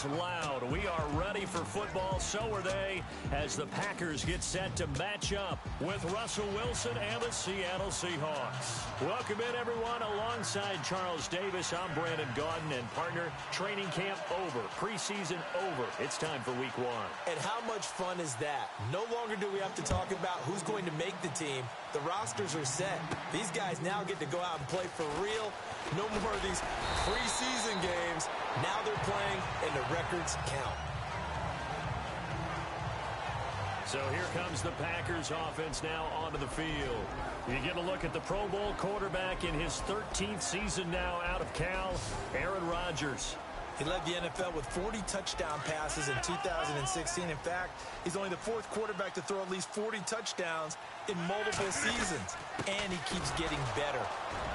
is loud. We are ready for football. So are they as the Packers get set to match up with Russell Wilson and the Seattle Seahawks. Welcome in, everyone. Alongside Charles Davis, I'm Brandon Gaudin, and partner, training camp over, preseason over. It's time for week one. And how much fun is that? No longer do we have to talk about who's going to make the team. The rosters are set. These guys now get to go out and play for real. No more of these preseason games. Now they're playing, and the records count. So here comes the Packers offense now onto the field. You get a look at the Pro Bowl quarterback in his 13th season now out of Cal, Aaron Rodgers. He led the NFL with 40 touchdown passes in 2016. In fact, he's only the fourth quarterback to throw at least 40 touchdowns in multiple seasons. And he keeps getting better.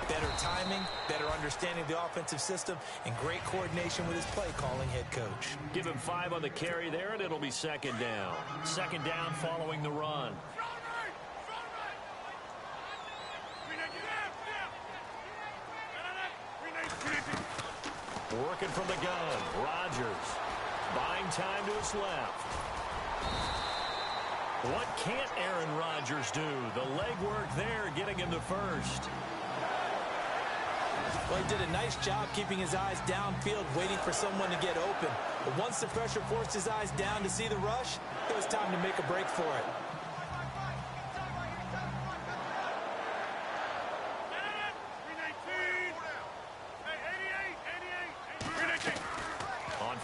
Better timing, better understanding of the offensive system, and great coordination with his play-calling head coach. Give him 5 on the carry there, and it'll be second down. Second down following the run. Working from the gun, Rodgers. Buying time to his left. What can't Aaron Rodgers do? The legwork there getting him the first. Well, he did a nice job keeping his eyes downfield, waiting for someone to get open. But once the pressure forced his eyes down to see the rush, it was time to make a break for it.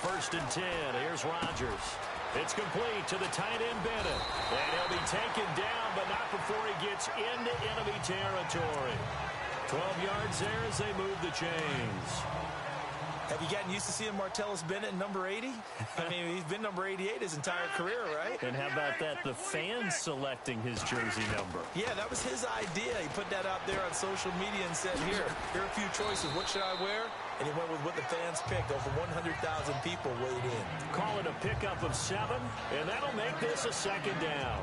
First and 10, here's Rodgers. It's complete to the tight end, Bennett. And he'll be taken down, but not before he gets into enemy territory. 12 yards there as they move the chains. Have you gotten used to seeing Martellus Bennett in number 80? I mean, he's been number 88 his entire career, right? And how about that? The fans selecting his jersey number. Yeah, that was his idea. He put that out there on social media and said, here are a few choices. What should I wear? And he went with what the fans picked. Over 100,000 people weighed in. Call it a pickup of 7, and that'll make this a second down.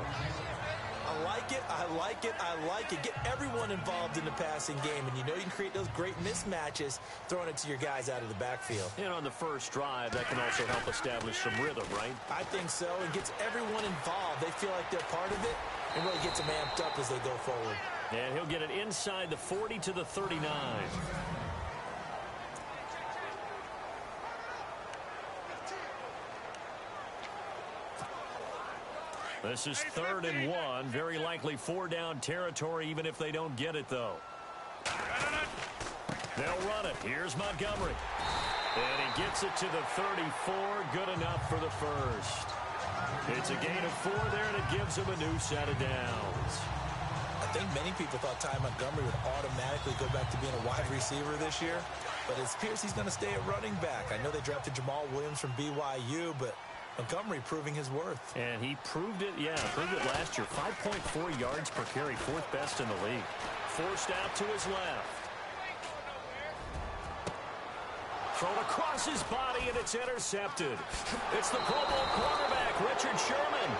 I like it, I like it, I like it. Get everyone involved in the passing game, and you know you can create those great mismatches throwing it to your guys out of the backfield. And on the first drive, that can also help establish some rhythm, right? I think so. It gets everyone involved. They feel like they're part of it, and really gets them amped up as they go forward. And he'll get it inside the 40 to the 39. This is 3rd and 1. Very likely 4-down territory, even if they don't get it, though. They'll run it. Here's Montgomery. And he gets it to the 34. Good enough for the first. It's a gain of 4 there, and it gives him a new set of downs. I think many people thought Ty Montgomery would automatically go back to being a wide receiver this year. But it appears he's going to stay at running back. I know they drafted Jamal Williams from BYU, but Montgomery proving his worth. And he proved it, proved it last year. 5.4 yards per carry, 4th best in the league. Forced out to his left. Thrown across his body, and it's intercepted. It's the Pro Bowl quarterback, Richard Sherman.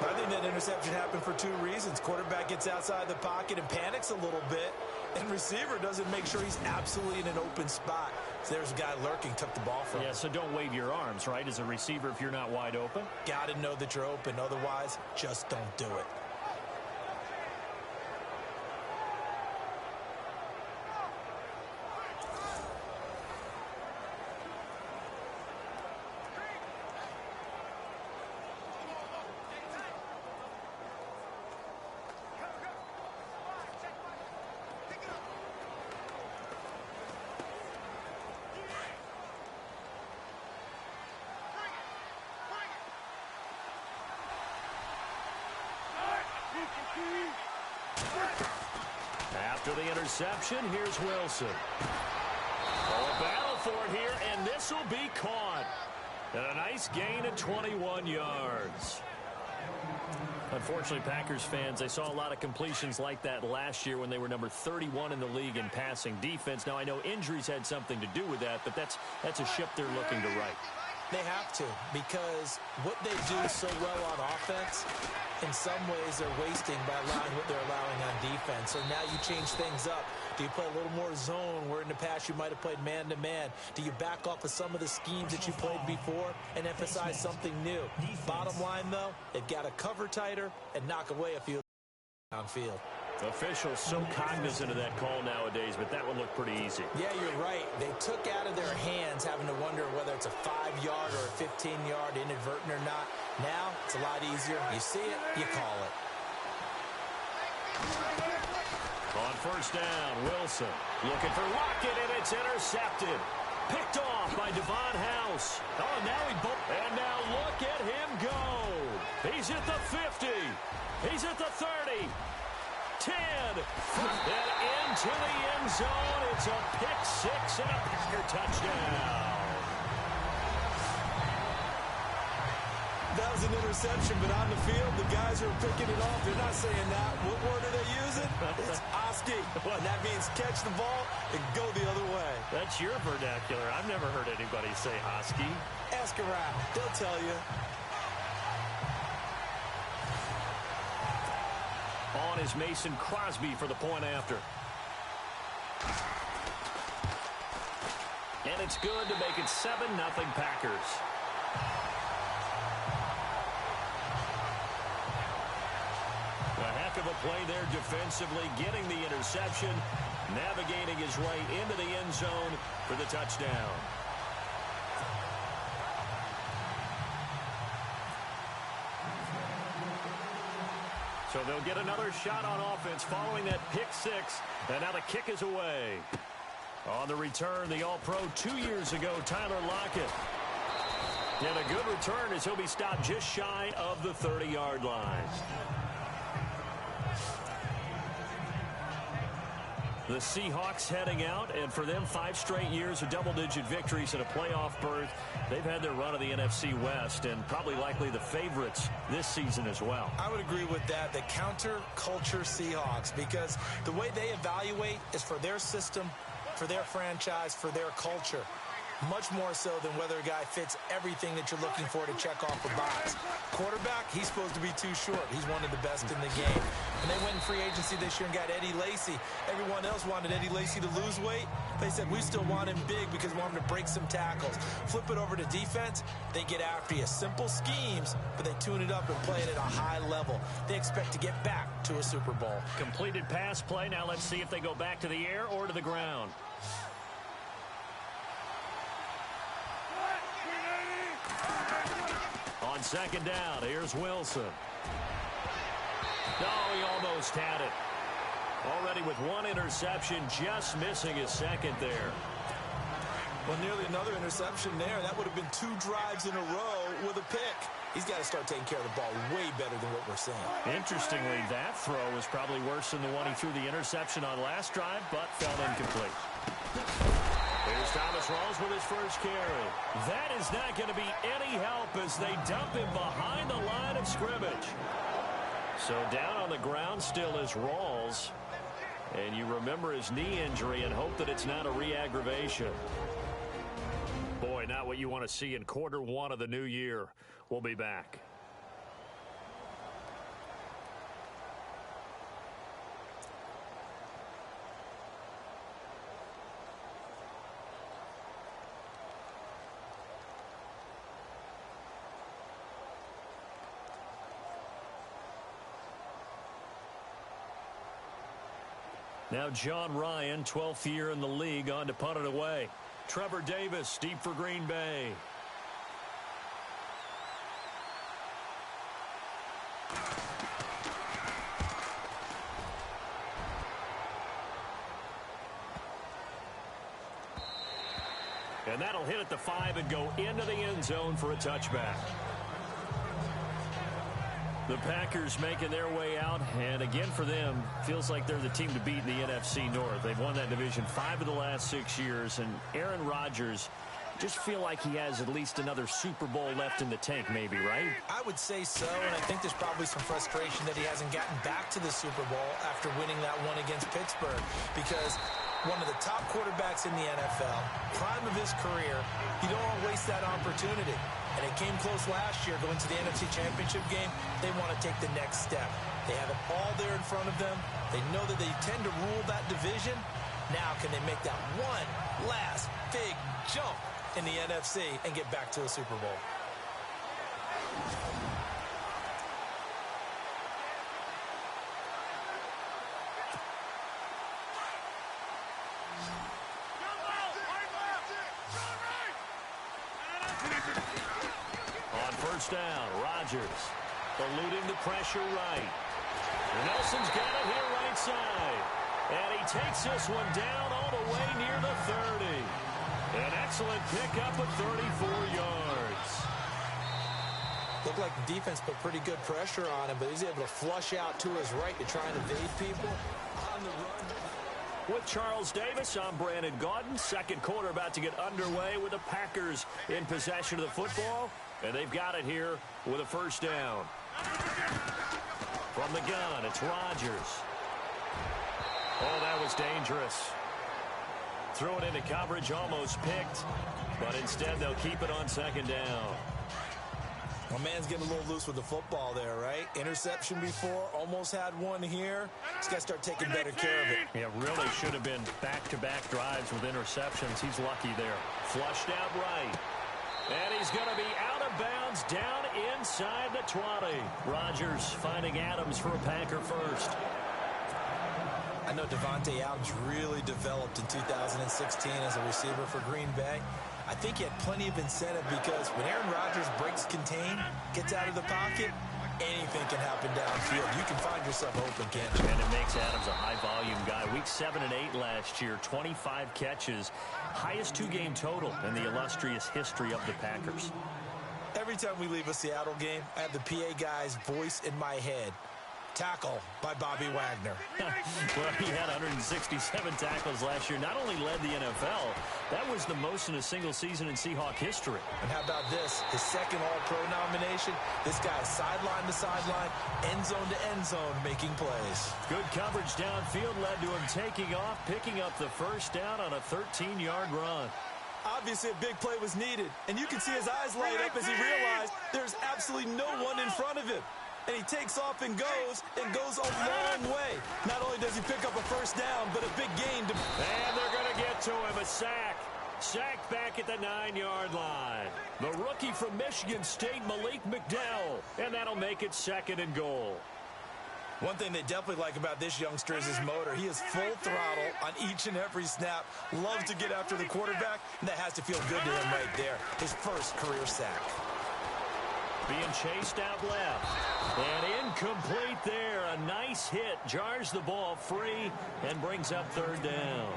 I think that interception happened for 2 reasons. Quarterback gets outside the pocket and panics a little bit. And receiver doesn't make sure he's absolutely in an open spot. So there's a guy lurking, took the ball from him. Yeah, so don't wave your arms, right, as a receiver if you're not wide open. Got to know that you're open. Otherwise, just don't do it. After the interception, here's Wilson. Oh, a battle for it here, and this will be caught. And a nice gain of 21 yards. Unfortunately, Packers fans, they saw a lot of completions like that last year when they were number 31 in the league in passing defense. Now, I know injuries had something to do with that, but that's a ship they're looking to right. They have to, because what they do so well on offense, in some ways they're wasting by allowing what they're allowing on defense. So now you change things up. Do you play a little more zone where in the past you might have played man-to-man? Do you back off of some of the schemes that you played before and emphasize something new? Bottom line, though, they've got to cover tighter and knock away a few downfield. Officials so cognizant of that call nowadays, but that would look pretty easy. Yeah, you're right. They took out of their hands having to wonder whether it's a 5-yard or a 15-yard inadvertent or not. Now, it's a lot easier. You see it, you call it. On first down, Wilson looking for Lockett, and it's intercepted. Picked off by Devon House. Oh, now and now look at him go. He's at the 50. He's at the 30. 10, and into the end zone. It's a pick six and a Packer touchdown. That was an interception, but on the field, the guys are picking it off. They're not saying that. What word are they using? It's Oski. And that means catch the ball and go the other way. That's your vernacular. I've never heard anybody say Oski. Ask around. They'll tell you. On is Mason Crosby for the point after. And it's good to make it 7-0 Packers. A heck of a play there defensively, getting the interception, navigating his way into the end zone for the touchdown. So they'll get another shot on offense following that pick six. And now the kick is away. On the return, the All-Pro 2 years ago, Tyler Lockett. And a good return as he'll be stopped just shy of the 30-yard line. The Seahawks heading out, and for them, 5 straight years of double-digit victories and a playoff berth. They've had their run of the NFC West and probably likely the favorites this season as well. I would agree with that, the counter-culture Seahawks, because the way they evaluate is for their system, for their franchise, for their culture. Much more so than whether a guy fits everything that you're looking for to check off the box. Quarterback, he's supposed to be too short. He's one of the best in the game. And they went in free agency this year and got Eddie Lacy. Everyone else wanted Eddie Lacy to lose weight. They said, we still want him big because we want him to break some tackles. Flip it over to defense, they get after you. Simple schemes, but they tune it up and play it at a high level. They expect to get back to a Super Bowl. Completed pass play. Now let's see if they go back to the air or to the ground. On second down, here's Wilson. No, he almost had it. Already with one interception, just missing his second there. Well, nearly another interception there. That would have been 2 drives in a row with a pick. He's got to start taking care of the ball way better than what we're seeing. Interestingly, that throw was probably worse than the one he threw the interception on last drive, but fell incomplete. Here's Thomas Rawls with his first carry. That is not going to be any help as they dump him behind the line of scrimmage. So down on the ground still is Rawls. And you remember his knee injury and hope that it's not a re-aggravation. Boy, not what you want to see in quarter 1 of the new year. We'll be back. Now John Ryan, 12th year in the league, on to punt it away. Trevor Davis, deep for Green Bay. And that'll hit at the 5 and go into the end zone for a touchback. The Packers making their way out, and again for them, feels like they're the team to beat in the NFC North. They've won that division 5 of the last 6 years, and Aaron Rodgers just feel like he has at least another Super Bowl left in the tank, maybe, right? I would say so, and I think there's probably some frustration that he hasn't gotten back to the Super Bowl after winning that one against Pittsburgh, because one of the top quarterbacks in the NFL, prime of his career, you don't want to waste that opportunity. And it came close last year going to the NFC Championship game. They want to take the next step. They have it all there in front of them. They know that they tend to rule that division, Now can they make that one last big jump in the NFC and get back to a Super Bowl? On first down, Rodgers eluding the pressure right. And Nelson's got it here right side. And he takes this one down all the way near the 30. An excellent pickup of 34 yards. Looked like the defense put pretty good pressure on him, but he's able to flush out to his right to try and evade people. On the run. With Charles Davis, I'm Brandon Gaudin. Second quarter about to get underway with the Packers in possession of the football. And they've got it here with a first down. From the gun, it's Rodgers. Oh, that was dangerous. Threw it into coverage, almost picked. But instead, they'll keep it on second down. My man's getting a little loose with the football there, right? Interception before, almost had one here. He's got to start taking better care of it. Yeah, really should have been back-to-back drives with interceptions. He's lucky there. Flushed out right. And he's going to be out of bounds down inside the 20. Rodgers finding Adams for a Packer first. I know Devontae Adams really developed in 2016 as a receiver for Green Bay. I think he had plenty of incentive because when Aaron Rodgers breaks contain, gets out of the pocket, anything can happen downfield. You can find yourself open, can't you? And it makes Adams a high-volume guy. Week 7 and 8 last year, 25 catches. Highest two-game total in the illustrious history of the Packers. Every time we leave a Seattle game, I have the PA guy's voice in my head. Tackle by Bobby Wagner. Well, he had 167 tackles last year. Not only led the NFL, that was the most in a single season in Seahawk history. And how about this? His second All-Pro nomination. This guy sideline to sideline, end zone to end zone, making plays. Good coverage downfield led to him taking off, picking up the first down on a 13-yard run. Obviously, a big play was needed, and you can see his eyes light up as he realized there's absolutely no one in front of him. And he takes off and goes a long way. Not only does he pick up a first down, but a big gain. And they're going to get to him, a sack. Sacked back at the 9-yard line. The rookie from Michigan State, Malik McDowell. And that'll make it second and goal. One thing they definitely like about this youngster is his motor. He is full throttle on each and every snap. Loves to get after the quarterback, and that has to feel good to him right there. His first career sack. Being chased out left. And incomplete there. A nice hit. Jars the ball free and brings up third down.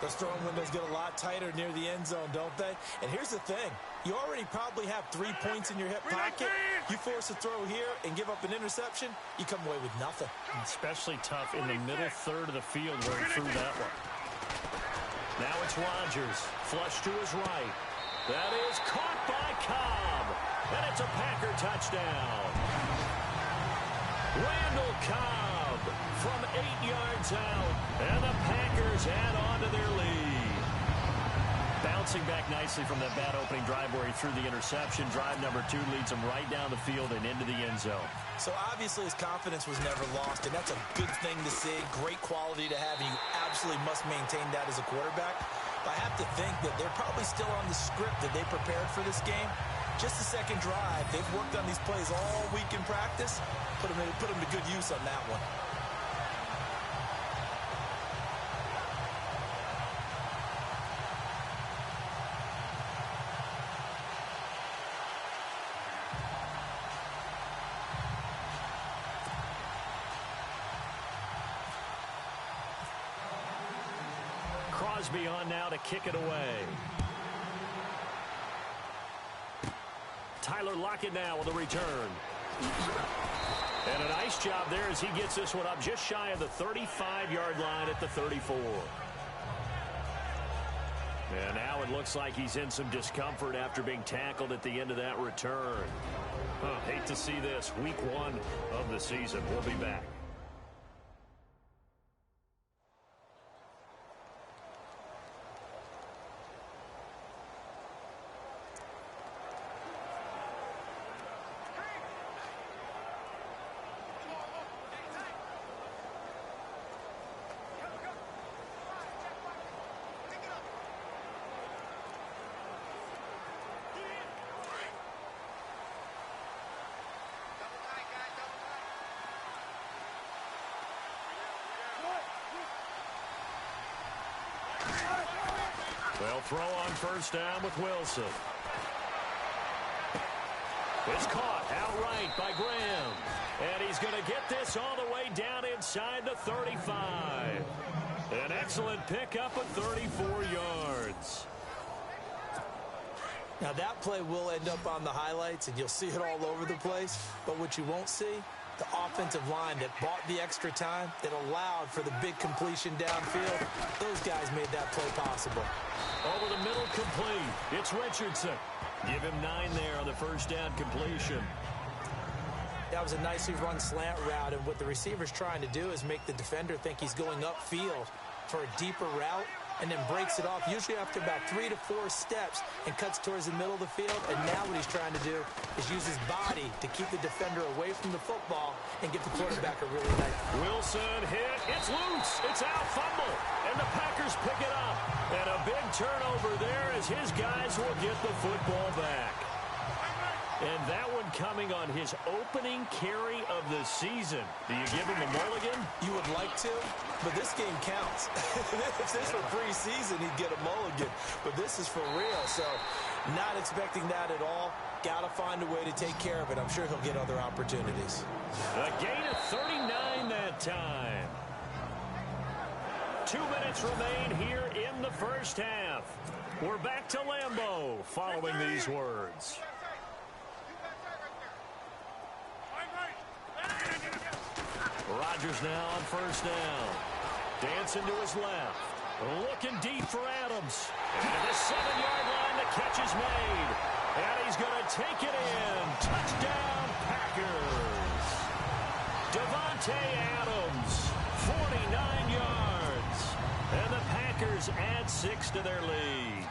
Those throwing windows get a lot tighter near the end zone, don't they? And here's the thing. You already probably have 3 points in your hip pocket. You force a throw here and give up an interception, you come away with nothing. Especially tough in the middle third of the field where he threw that one. Now it's Rodgers. Flush to his right. That is caught by Cobb. And it's a Packer touchdown. Randall Cobb from 8 yards out. And the Packers add on to their lead. Bouncing back nicely from that bad opening drive where he threw the interception. Drive number 2 leads him right down the field and into the end zone. So obviously his confidence was never lost, and that's a good thing to see. Great quality to have, and you absolutely must maintain that as a quarterback. But I have to think that they're probably still on the script that they prepared for this game. Just the second drive. They've worked on these plays all week in practice. Put them to good use on that one. Crosby on now to kick it away. Tyler Lockett now with a return. And a nice job there as he gets this one up just shy of the 35-yard line at the 34. And now it looks like he's in some discomfort after being tackled at the end of that return. Hate to see this. Week 1 of the season. We'll be back. They'll throw on first down with Wilson. It's caught outright by Graham. And he's going to get this all the way down inside the 35. An excellent pickup of 34 yards. Now, that play will end up on the highlights, and you'll see it all over the place. But what you won't see, the offensive line that bought the extra time, that allowed for the big completion downfield, those guys made that play possible. Over the middle, complete. It's Richardson. Give him 9 there on the first down completion. That was a nicely run slant route, and what the receiver's trying to do is make the defender think he's going upfield for a deeper route, and then breaks it off, usually after about 3 to 4 steps, and cuts towards the middle of the field. And now what he's trying to do is use his body to keep the defender away from the football and get the quarterback a really nice. Wilson hit. It's loose. It's out. Fumble. And the Packers pick it up. And a big turnover there as his guys will get the football back. And that one coming on his opening carry of the season. Do you give him a mulligan? You would like to, but this game counts. If this were preseason, he'd get a mulligan. But this is for real, so not expecting that at all. Got to find a way to take care of it. I'm sure he'll get other opportunities. A gain of 39 that time. 2 minutes remain here in the first half. We're back to Lambeau following these words. Rodgers now on first down. Dancing to his left. Looking deep for Adams. And at the 7-yard line, the catch is made. And he's going to take it in. Touchdown, Packers. Davante Adams, 49 yards. And the Packers add 6 to their lead.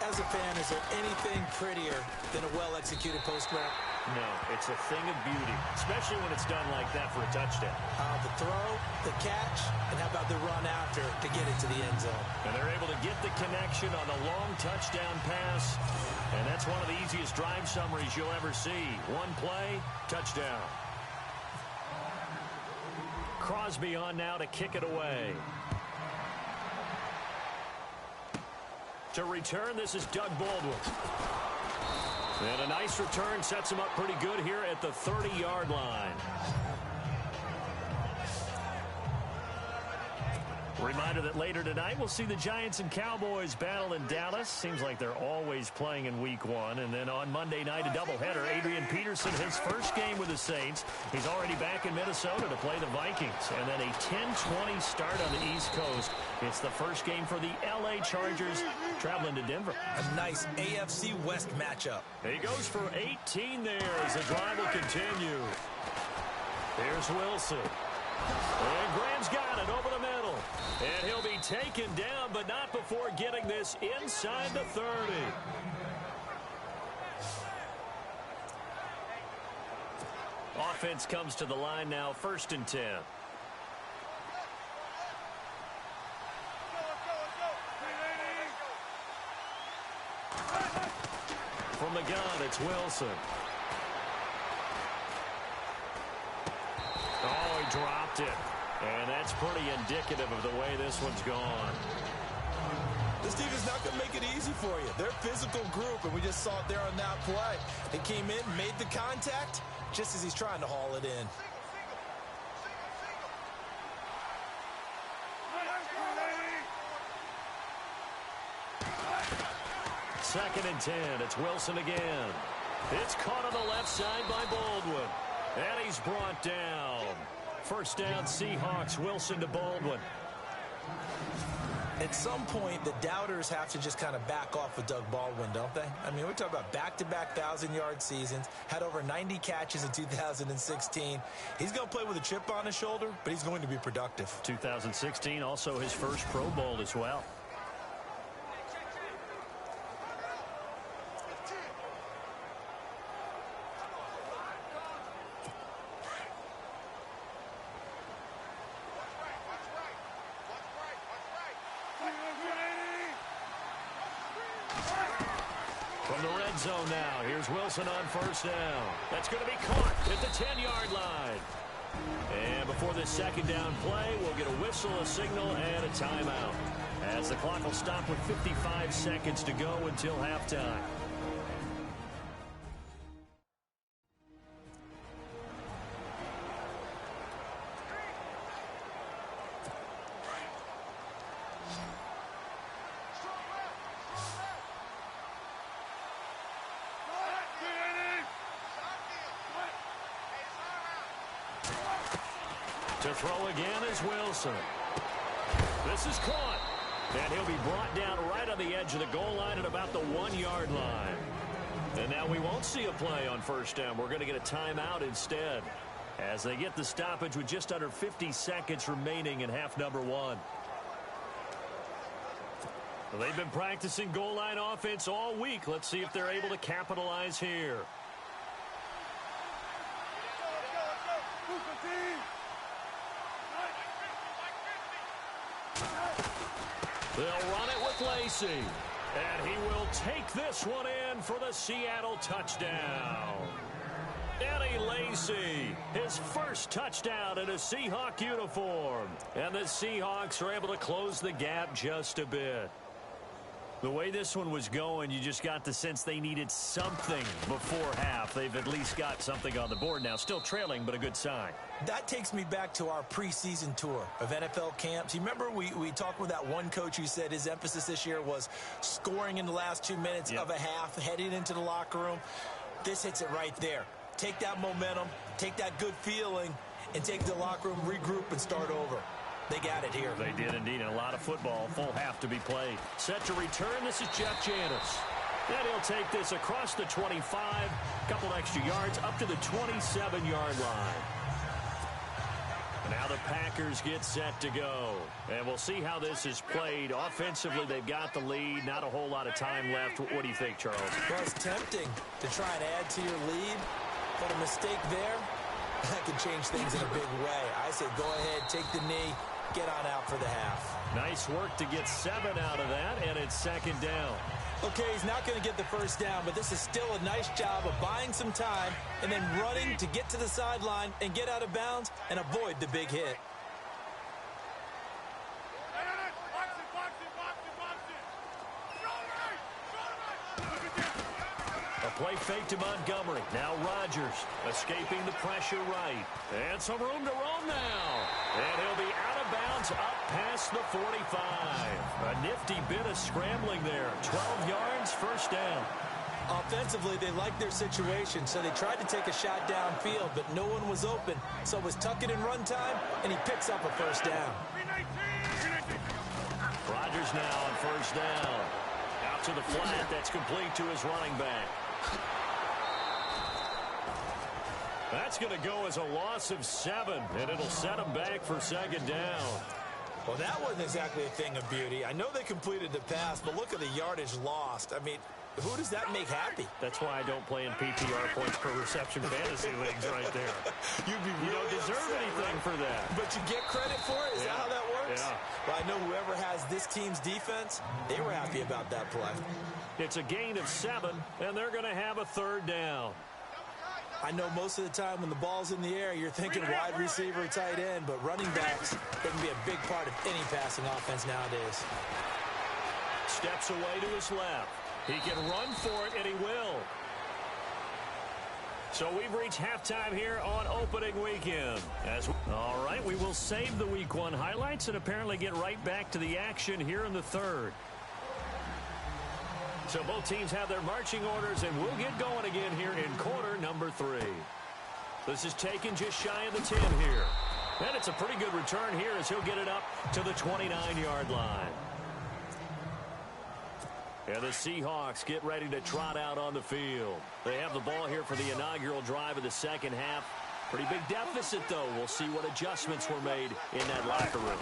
As a fan, is there anything prettier than a well-executed post route? No, it's a thing of beauty, especially when it's done like that for a touchdown. The throw, the catch, and how about the run after to get it to the end zone? And they're able to get the connection on the long touchdown pass, and that's one of the easiest drive summaries you'll ever see. One play, touchdown. Crosby on now to kick it away. To return, this is Doug Baldwin. And a nice return sets him up pretty good here at the 30-yard line. Reminder that later tonight we'll see the Giants and Cowboys battle in Dallas. Seems like they're always playing in week 1. And then on Monday night, a doubleheader. Adrian Peterson, his first game with the Saints. He's already back in Minnesota to play the Vikings. And then a 10-20 start on the East Coast. It's the first game for the L.A. Chargers traveling to Denver. A nice AFC West matchup. He goes for 18 there as the drive will continue. Here's Wilson. And Graham's got it over the middle. And he'll be taken down, but not before getting this inside the 30. Offense comes to the line now, 1st and 10. From the gun, it's Wilson. Oh, he dropped it. And that's pretty indicative of the way this one's gone. This team is not going to make it easy for you. They're a physical group, and we just saw it there on that play. They came in, made the contact, just as he's trying to haul it in. Second and 10. It's Wilson again. It's caught on the left side by Baldwin. And he's brought down. First down, Seahawks. Wilson to Baldwin. At some point, the doubters have to just kind of back off with Doug Baldwin, don't they? I mean, we're talking about back-to-back 1,000-yard seasons, had over 90 catches in 2016. He's going to play with a chip on his shoulder, but he's going to be productive. 2016, also his first Pro Bowl as well. From the red zone now, here's Wilson on first down. That's going to be caught at the 10-yard line. And before this second down play, we'll get a whistle, a signal, and a timeout, as the clock will stop with 55 seconds to go until halftime. To throw again is Wilson. This is caught. And he'll be brought down right on the edge of the goal line at about the 1-yard line. And now we won't see a play on first down. We're going to get a timeout instead, as they get the stoppage with just under 50 seconds remaining in half number 1. Well, they've been practicing goal line offense all week. Let's see if they're able to capitalize here. They'll run it with Lacey. And he will take this one in for the Seattle touchdown. Eddie Lacy, his first touchdown in a Seahawk uniform. And the Seahawks are able to close the gap just a bit. The way this one was going, you just got the sense they needed something before half. They've at least got something on the board now. Still trailing, but a good sign. That takes me back to our preseason tour of NFL camps. You remember we talked with that one coach who said his emphasis this year was scoring in the last 2 minutes of a half, heading into the locker room. This hits it right there. Take that momentum, take that good feeling, and take the locker room, regroup, and start over. They got it here. They did indeed. And a lot of football, full half to be played. Set to return, this is Jeff Janis. And he'll take this across the 25, couple extra yards, up to the 27-yard line. Now the Packers get set to go. And we'll see how this is played. Offensively, they've got the lead. Not a whole lot of time left. What do you think, Charles? Well, it's tempting to try and add to your lead, but a mistake there, that could change things in a big way. I say go ahead, take the knee, get on out for the half. Nice work to get 7 out of that, and it's second down. Okay, he's not going to get the first down, but this is still a nice job of buying some time and then running to get to the sideline and get out of bounds and avoid the big hit. A play fake to Montgomery. Now Rodgers escaping the pressure right. And some room to roam now. And he'll be out of bounds up past the 45. A nifty bit of scrambling there. 12 yards, first down. Offensively, they liked their situation, so they tried to take a shot downfield, but no one was open. So it was tuck it in run time, and he picks up a first down. Rodgers now on first down. Out to the flat. That's complete to his running back. That's going to go as a loss of 7, and it'll set him back for second down. Well, that wasn't exactly a thing of beauty. I know they completed the pass, but look at the yardage lost. I mean, who does that make happy? That's why I don't play in PPR points per reception fantasy leagues right there. You don't deserve anything for that. But you get credit for it? Is that how that works? Yeah. Well, I know whoever has this team's defense, they were happy about that play. It's a gain of 7, and they're going to have a third down. I know most of the time when the ball's in the air, you're thinking wide receiver, tight end, but running backs, they can be a big part of any passing offense nowadays. Steps away to his left. He can run for it, and he will. So we've reached halftime here on opening weekend. All right, we will save the Week 1 highlights and apparently get right back to the action here in the third. So both teams have their marching orders, and we'll get going again here in quarter number 3. This is taken just shy of the 10 here. And it's a pretty good return here as he'll get it up to the 29-yard line. And the Seahawks get ready to trot out on the field. They have the ball here for the inaugural drive of the second half. Pretty big deficit, though. We'll see what adjustments were made in that locker room.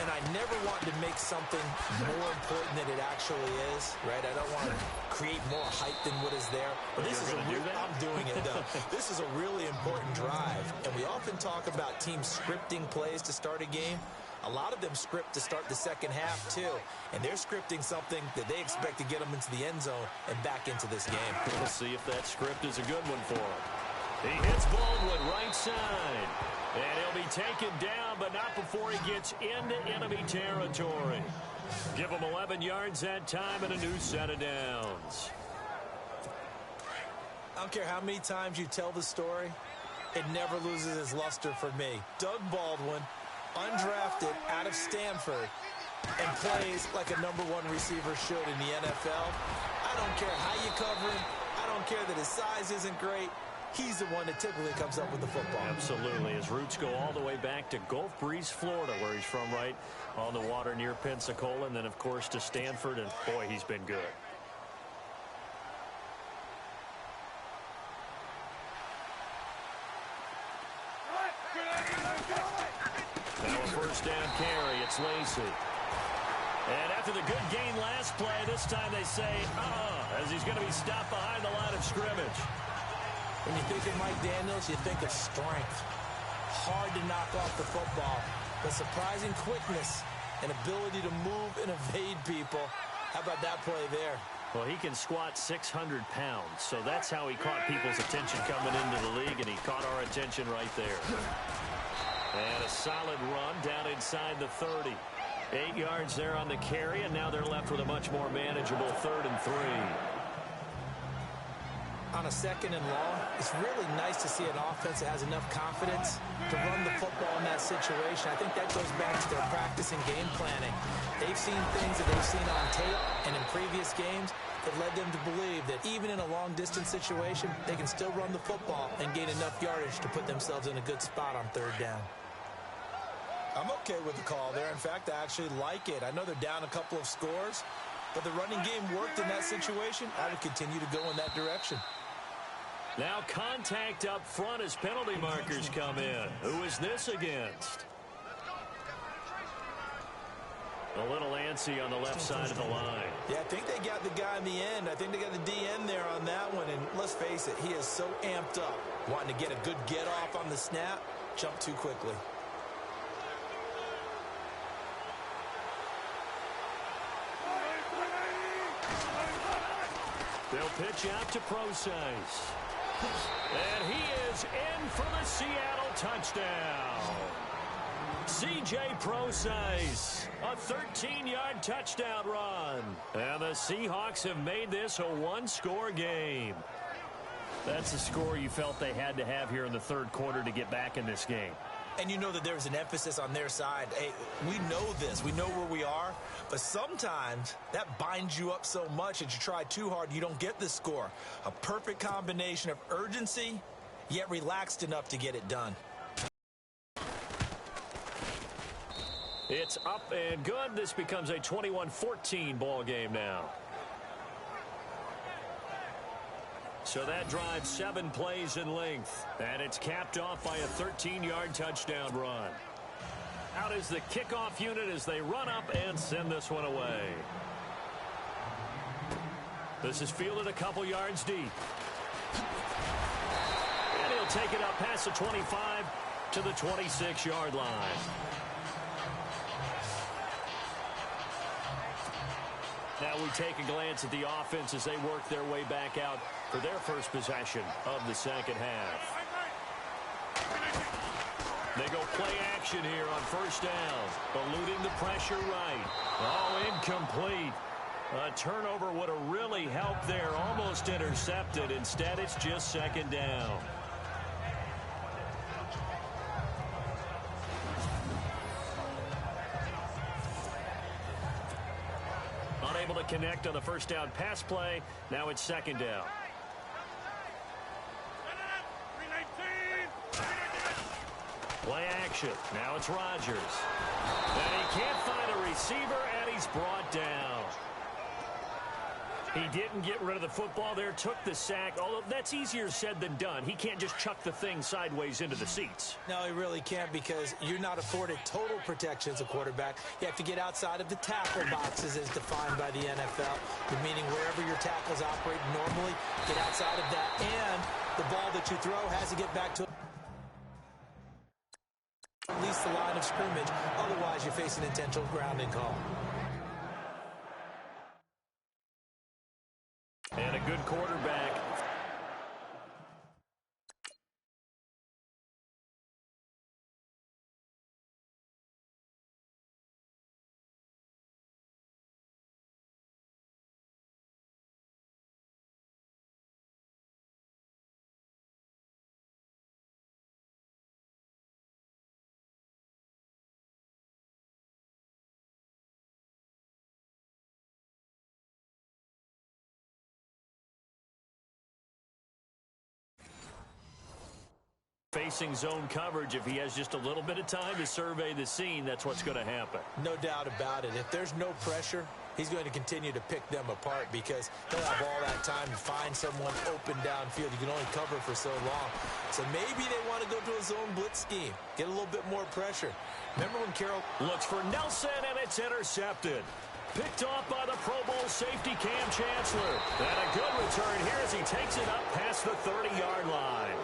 And I never want to make something more important than it actually is, right? I don't want to create more hype than what is there. But this is I'm doing it, though. This is a really important drive. And we often talk about teams scripting plays to start a game. A lot of them script to start the second half, too. And they're scripting something that they expect to get them into the end zone and back into this game. We'll see if that script is a good one for them. He hits Baldwin right side. And he'll be taken down, but not before he gets into enemy territory. Give him 11 yards that time and a new set of downs. I don't care how many times you tell the story, it never loses its luster for me. Doug Baldwin, undrafted out of Stanford, and plays like a #1 receiver should in the NFL. I don't care how you cover him. I don't care that his size isn't great. He's the one that typically comes up with the football. Absolutely. His roots go all the way back to Gulf Breeze, Florida, where he's from, right on the water near Pensacola, and then, of course, to Stanford, and, boy, he's been good. Now a first down carry. It's Lacy. And after the good gain last play, this time they say, as he's going to be stopped behind the line of scrimmage. When you think of Mike Daniels, you think of strength. Hard to knock off the football, but surprising quickness and ability to move and evade people. How about that play there? Well, he can squat 600 pounds, so that's how he caught people's attention coming into the league, and he caught our attention right there. And a solid run down inside the 30. 8 yards there on the carry, and now they're left with a much more manageable 3rd and 3. On a 2nd and long, it's really nice to see an offense that has enough confidence to run the football in that situation. I think that goes back to their practice and game planning. They've seen things that they've seen on tape and in previous games that led them to believe that even in a long-distance situation, they can still run the football and gain enough yardage to put themselves in a good spot on 3rd down. I'm okay with the call there. In fact, I actually like it. I know they're down a couple of scores, but the running game worked in that situation. I would continue to go in that direction. Now contact up front as penalty markers come in. Who is this against? A little antsy on the left side of the line. Yeah, I think they got the guy in the end. I think they got the DN there on that one. And let's face it, he is so amped up, wanting to get a good get off on the snap, jump too quickly. They'll pitch out to Procise. And he is in for the Seattle touchdown. C.J. Procise, a 13-yard touchdown run. And the Seahawks have made this a one-score game. That's the score you felt they had to have here in the 3rd quarter to get back in this game. And you know that there's an emphasis on their side. Hey, we know this. We know where we are. But sometimes that binds you up so much that you try too hard, you don't get the score. A perfect combination of urgency, yet relaxed enough to get it done. It's up and good. This becomes a 21-14 ball game now. So that drives 7 plays in length. And it's capped off by a 13-yard touchdown run. Out is the kickoff unit as they run up and send this one away. This is fielded a couple yards deep. And he'll take it up past the 25 to the 26-yard line. Now we take a glance at the offense as they work their way back out for their first possession of the 2nd half. They go play action here on 1st down, eluding the pressure right. Oh, incomplete. A turnover would have really helped there, almost intercepted. Instead, it's just 2nd down. Unable to connect on the 1st down pass play. Now it's 2nd down. Play action. Now it's Rodgers. And he can't find a receiver, and he's brought down. He didn't get rid of the football there, took the sack, although that's easier said than done. He can't just chuck the thing sideways into the seats. No, he really can't, because you're not afforded total protection as a quarterback. You have to get outside of the tackle boxes as defined by the NFL, meaning wherever your tackles operate normally, get outside of that, and the ball that you throw has to get back to at least the line of scrimmage. Otherwise, you face an intentional grounding call. And a good quarterback Facing zone coverage, if he has just a little bit of time to survey the scene, that's what's going to happen. No doubt about it. If there's no pressure, he's going to continue to pick them apart because he'll have all that time to find someone open downfield. You can only cover for so long. So maybe they want to go to a zone blitz scheme, get a little bit more pressure. Remember when Carroll looks for Nelson, and it's intercepted. Picked off by the Pro Bowl safety Cam Chancellor. And a good return here as he takes it up past the 30-yard line.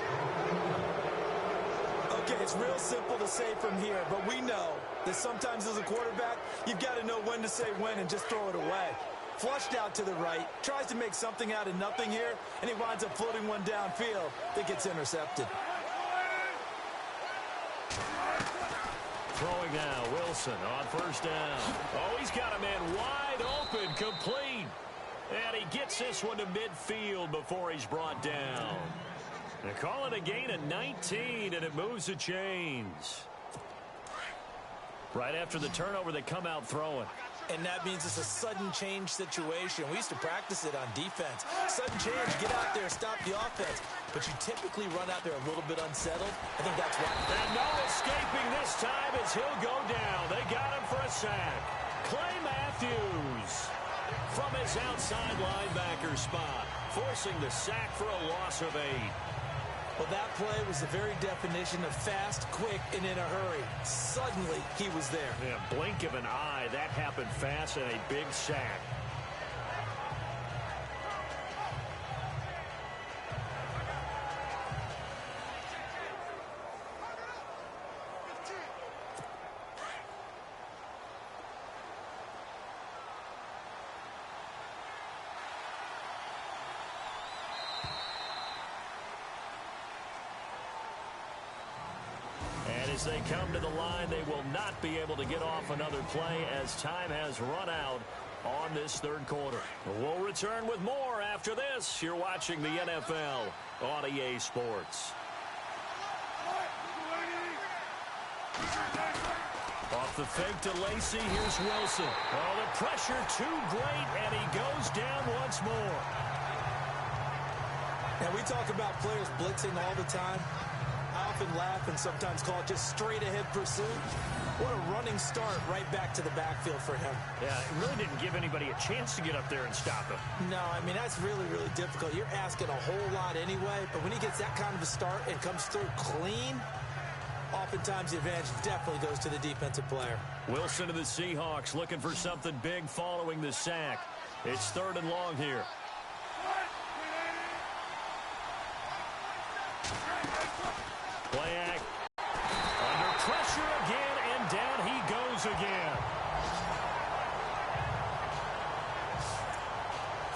Okay, it's real simple to say from here, but we know that sometimes as a quarterback, you've got to know when to say when and just throw it away. Flushed out to the right, tries to make something out of nothing here, and he winds up floating one downfield that gets intercepted. Throwing now, Wilson on first down. Oh, he's got a man wide open, complete. And he gets this one to midfield before he's brought down. They call it a gain of 19, and it moves the chains. Right after the turnover, they come out throwing. And that means it's a sudden change situation. We used to practice it on defense. Sudden change, get out there, stop the offense. But you typically run out there a little bit unsettled. I think that's why. And no escaping this time as he'll go down. They got him for a sack. Clay Matthews from his outside linebacker spot, forcing the sack for a loss of 8. Well, that play was the very definition of fast, quick, and in a hurry. Suddenly, he was there. Yeah, blink of an eye. That happened fast and a big sack. As they come to the line, they will not be able to get off another play as time has run out on this third quarter. We'll return with more after this. You're watching the NFL on EA Sports. Off the fake to Lacey, here's Wilson. Oh, the pressure too great, and he goes down once more. Now, we talk about players blitzing all the time. I often laugh and sometimes call it just straight-ahead pursuit. What a running start right back to the backfield for him. Yeah, it really didn't give anybody a chance to get up there and stop him. No, I mean, that's really, really difficult. You're asking a whole lot anyway, but when he gets that kind of a start and comes through clean, oftentimes the advantage definitely goes to the defensive player. Wilson to the Seahawks looking for something big following the sack. It's 3rd and long here. Play act. Under pressure again, and down he goes again.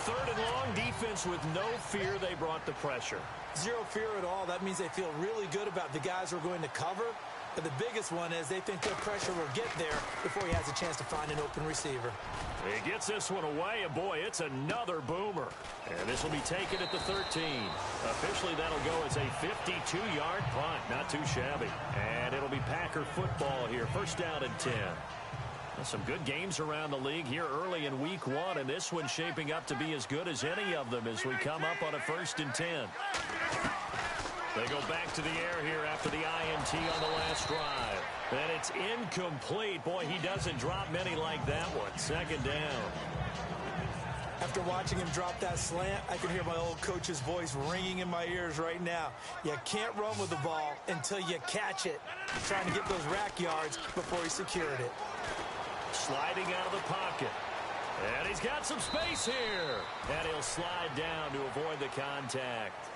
3rd and long, defense with no fear. They brought the pressure. Zero fear at all. That means they feel really good about the guys who are going to cover. But the biggest one is they think their pressure will get there before he has a chance to find an open receiver. He gets this one away, and boy, it's another boomer. And this will be taken at the 13. Officially, that'll go as a 52-yard punt. Not too shabby. And it'll be Packer football here. 1st down and 10. Some good games around the league here early in week 1, and this one's shaping up to be as good as any of them as we come up on a 1st and 10. They go back to the air here after the INT on the last drive. And it's incomplete. Boy, he doesn't drop many like that one. 2nd down. After watching him drop that slant, I can hear my old coach's voice ringing in my ears right now. You can't run with the ball until you catch it. Trying to get those rack yards before he secured it. Sliding out of the pocket. And he's got some space here. And he'll slide down to avoid the contact.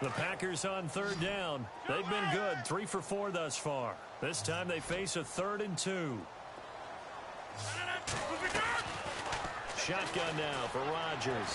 The Packers on 3rd down. They've been good, 3 for 4 thus far. This time they face a 3rd and 2. Shotgun now for Rodgers.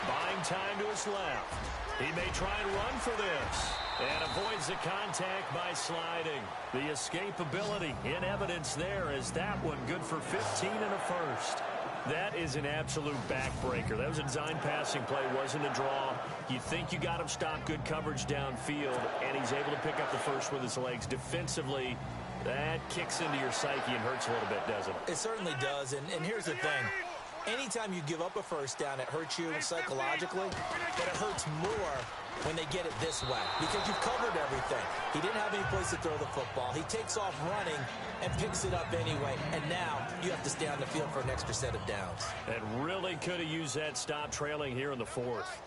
Buying time to his left. He may try and run for this. And avoids the contact by sliding. The escapability in evidence there is that one good for 15 and a 1st. That is an absolute backbreaker. That was a design passing play, wasn't a draw. You think you got him stopped, good coverage downfield, and he's able to pick up the first with his legs. Defensively, that kicks into your psyche and hurts a little bit, doesn't it? It certainly does, and here's the thing. Anytime you give up a first down, it hurts you psychologically, but it hurts more when they get it this way because you've covered everything. He didn't have any place to throw the football. He takes off running and picks it up anyway, and now you have to stay on the field for an extra set of downs. And really could have used that stop trailing here in the fourth.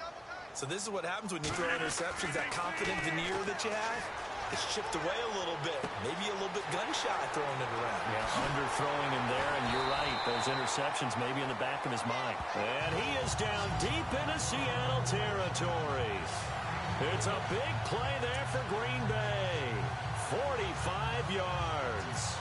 So this is what happens when you throw interceptions, that confident veneer that you have. It's chipped away a little bit, maybe a little bit gun-shy throwing it around. Yeah, underthrowing him there, and you're right. Those interceptions maybe in the back of his mind. And he is down deep into Seattle territory. It's a big play there for Green Bay. 45 yards.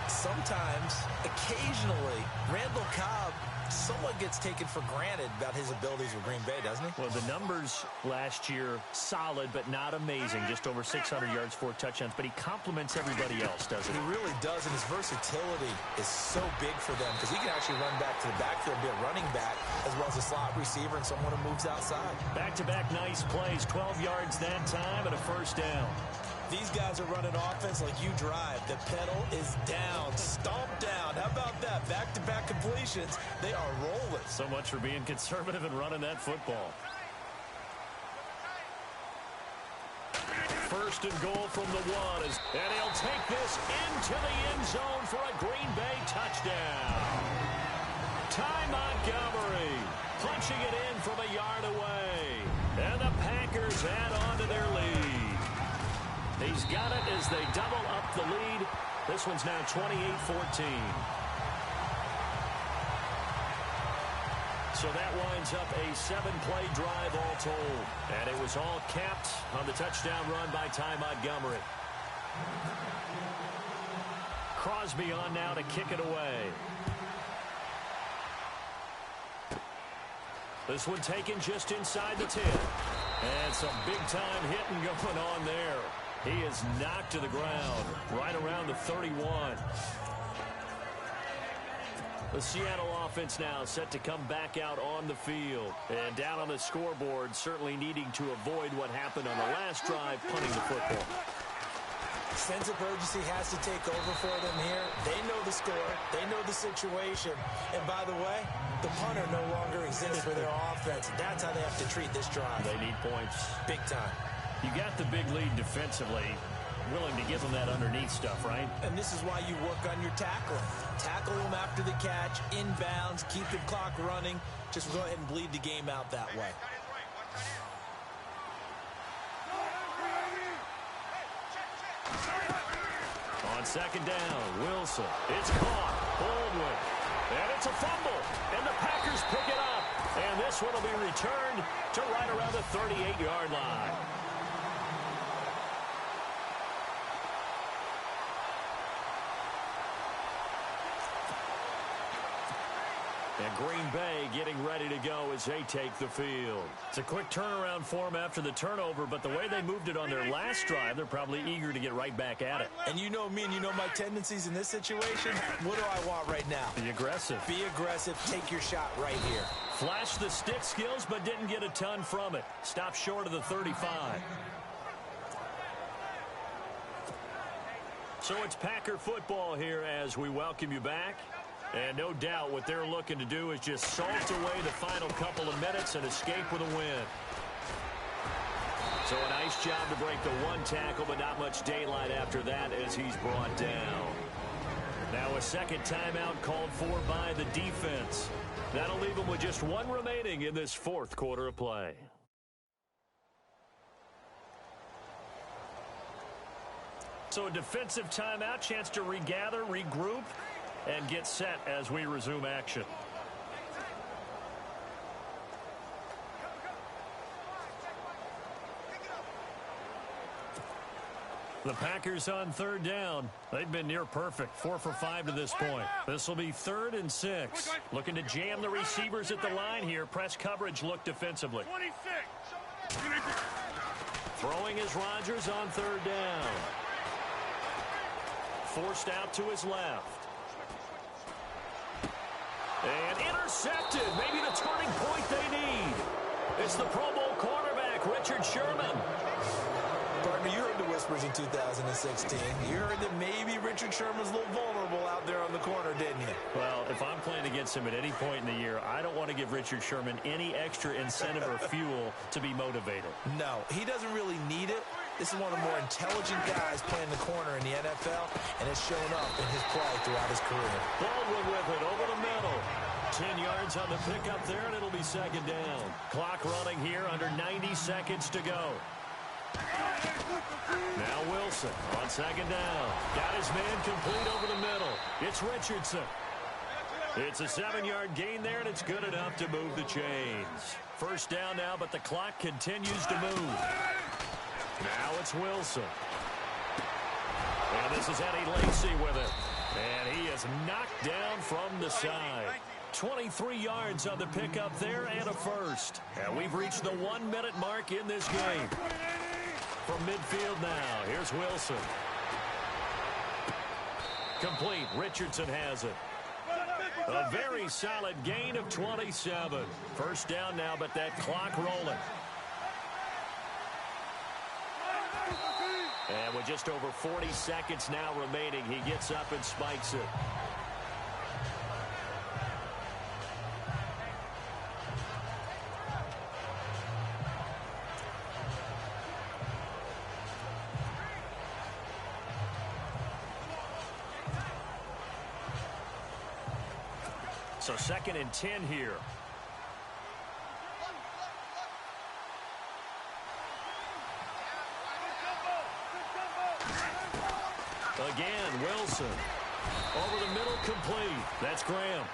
Sometimes, occasionally, Randall Cobb somewhat gets taken for granted about his abilities with Green Bay, doesn't he? Well, the numbers last year, solid but not amazing. Just over 600 yards, 4 touchdowns. But he complements everybody else, doesn't he? He really does, and his versatility is so big for them because he can actually run back to the backfield and be a running back as well as a slot receiver and someone who moves outside. Back-to-back nice plays, 12 yards that time and a first down. These guys are running offense like you drive. The pedal is down, stomped down. How about that? Back-to-back completions. They are rolling. So much for being conservative and running that football. First and goal from the one. And he'll take this into the end zone for a Green Bay touchdown. Ty Montgomery punching it in from a yard away. And the Packers add on to their lead. He's got it as they double up the lead. This one's now 28-14. So that winds up a 7-play drive all told. And it was all capped on the touchdown run by Ty Montgomery. Crosby on now to kick it away. This one taken just inside the 10. And some big-time hitting going on there. He is knocked to the ground right around the 31. The Seattle offense now set to come back out on the field. And down on the scoreboard, certainly needing to avoid what happened on the last drive, punting the football. Sense of urgency has to take over for them here. They know the score. They know the situation. And by the way, the punter no longer exists for their offense. That's how they have to treat this drive. They need points. Big time. You got the big lead defensively. Willing to give them that underneath stuff, right? And this is why you work on your tackling. Tackle them after the catch, inbounds, keep the clock running. Just go ahead and bleed the game out that way. On second down, Wilson. It's caught. Baldwin. And it's a fumble. And the Packers pick it up. And this one will be returned to right around the 38-yard line. And Green Bay getting ready to go as they take the field. It's a quick turnaround for them after the turnover, but the way they moved it on their last drive, they're probably eager to get right back at it. And you know me and you know my tendencies in this situation. What do I want right now? Be aggressive. Be aggressive. Take your shot right here. Flashed the stick skills, but didn't get a ton from it. Stopped short of the 35. So it's Packer football here as we welcome you back. And no doubt what they're looking to do is just salt away the final couple of minutes and escape with a win. So a nice job to break the one tackle, but not much daylight after that as he's brought down. Now a second timeout called for by the defense. That'll leave them with just one remaining in this fourth quarter of play. So a defensive timeout, chance to regather, regroup, and get set as we resume action. The Packers on third down. They've been near perfect. 4 for 5 to this point. This will be 3rd and 6. Looking to jam the receivers at the line here. Press coverage look defensively. Throwing is Rodgers on third down. Forced out to his left. And intercepted. Maybe the turning point they need. It's the Pro Bowl cornerback, Richard Sherman. Partner, you heard the whispers in 2016. You heard that maybe Richard Sherman's a little vulnerable out there on the corner, didn't you? Well, if I'm playing against him at any point in the year, I don't want to give Richard Sherman any extra incentive or fuel to be motivated. No, he doesn't really need it. This is one of the more intelligent guys playing the corner in the NFL, and it's shown up in his play throughout his career. Baldwin with it over the middle. 10 yards on the pickup there, and it'll be second down. Clock running here, under 90 seconds to go. Now Wilson on second down. Got his man complete over the middle. It's Richardson. It's a 7-yard gain there, and it's good enough to move the chains. First down now, but the clock continues to move. Now it's Wilson. And this is Eddie Lacy with it. And he is knocked down from the side. 23 yards on the pickup there and a first. And we've reached the 1-minute mark in this game. From midfield now, here's Wilson. Complete. Richardson has it. A very solid gain of 27. First down now, but that clock rolling. And with just over 40 seconds now remaining, he gets up and spikes it. So 2nd and 10 here. Again, Wilson. Over the middle, complete. That's Graham.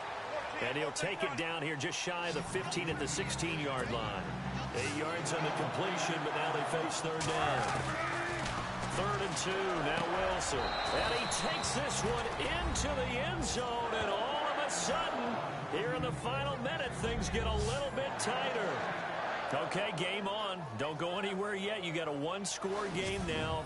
And he'll take it down here just shy of the 15 at the 16-yard line. 8 yards on the completion, but now they face third down. 3rd and 2, now Wilson. And he takes this one into the end zone, and all of a sudden, here in the final minute, things get a little bit tighter. Okay, game on. Don't go anywhere yet. You got a one-score game now.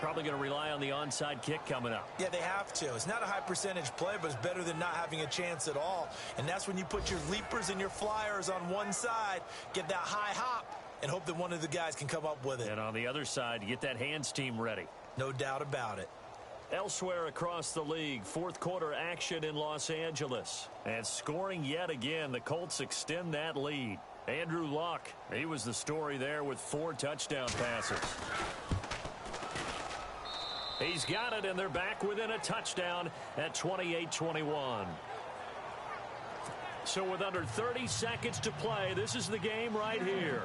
Probably going to rely on the onside kick coming up. Yeah, they have to. It's not a high percentage play, but it's better than not having a chance at all. And that's when you put your leapers and your flyers on one side, get that high hop, and hope that one of the guys can come up with it. And on the other side, you get that hands team ready. No doubt about it. Elsewhere across the league, fourth quarter action in Los Angeles. And scoring yet again, the Colts extend that lead. Andrew Luck, he was the story there with 4 touchdown passes. He's got it, and they're back within a touchdown at 28-21. So with under 30 seconds to play, this is the game right here.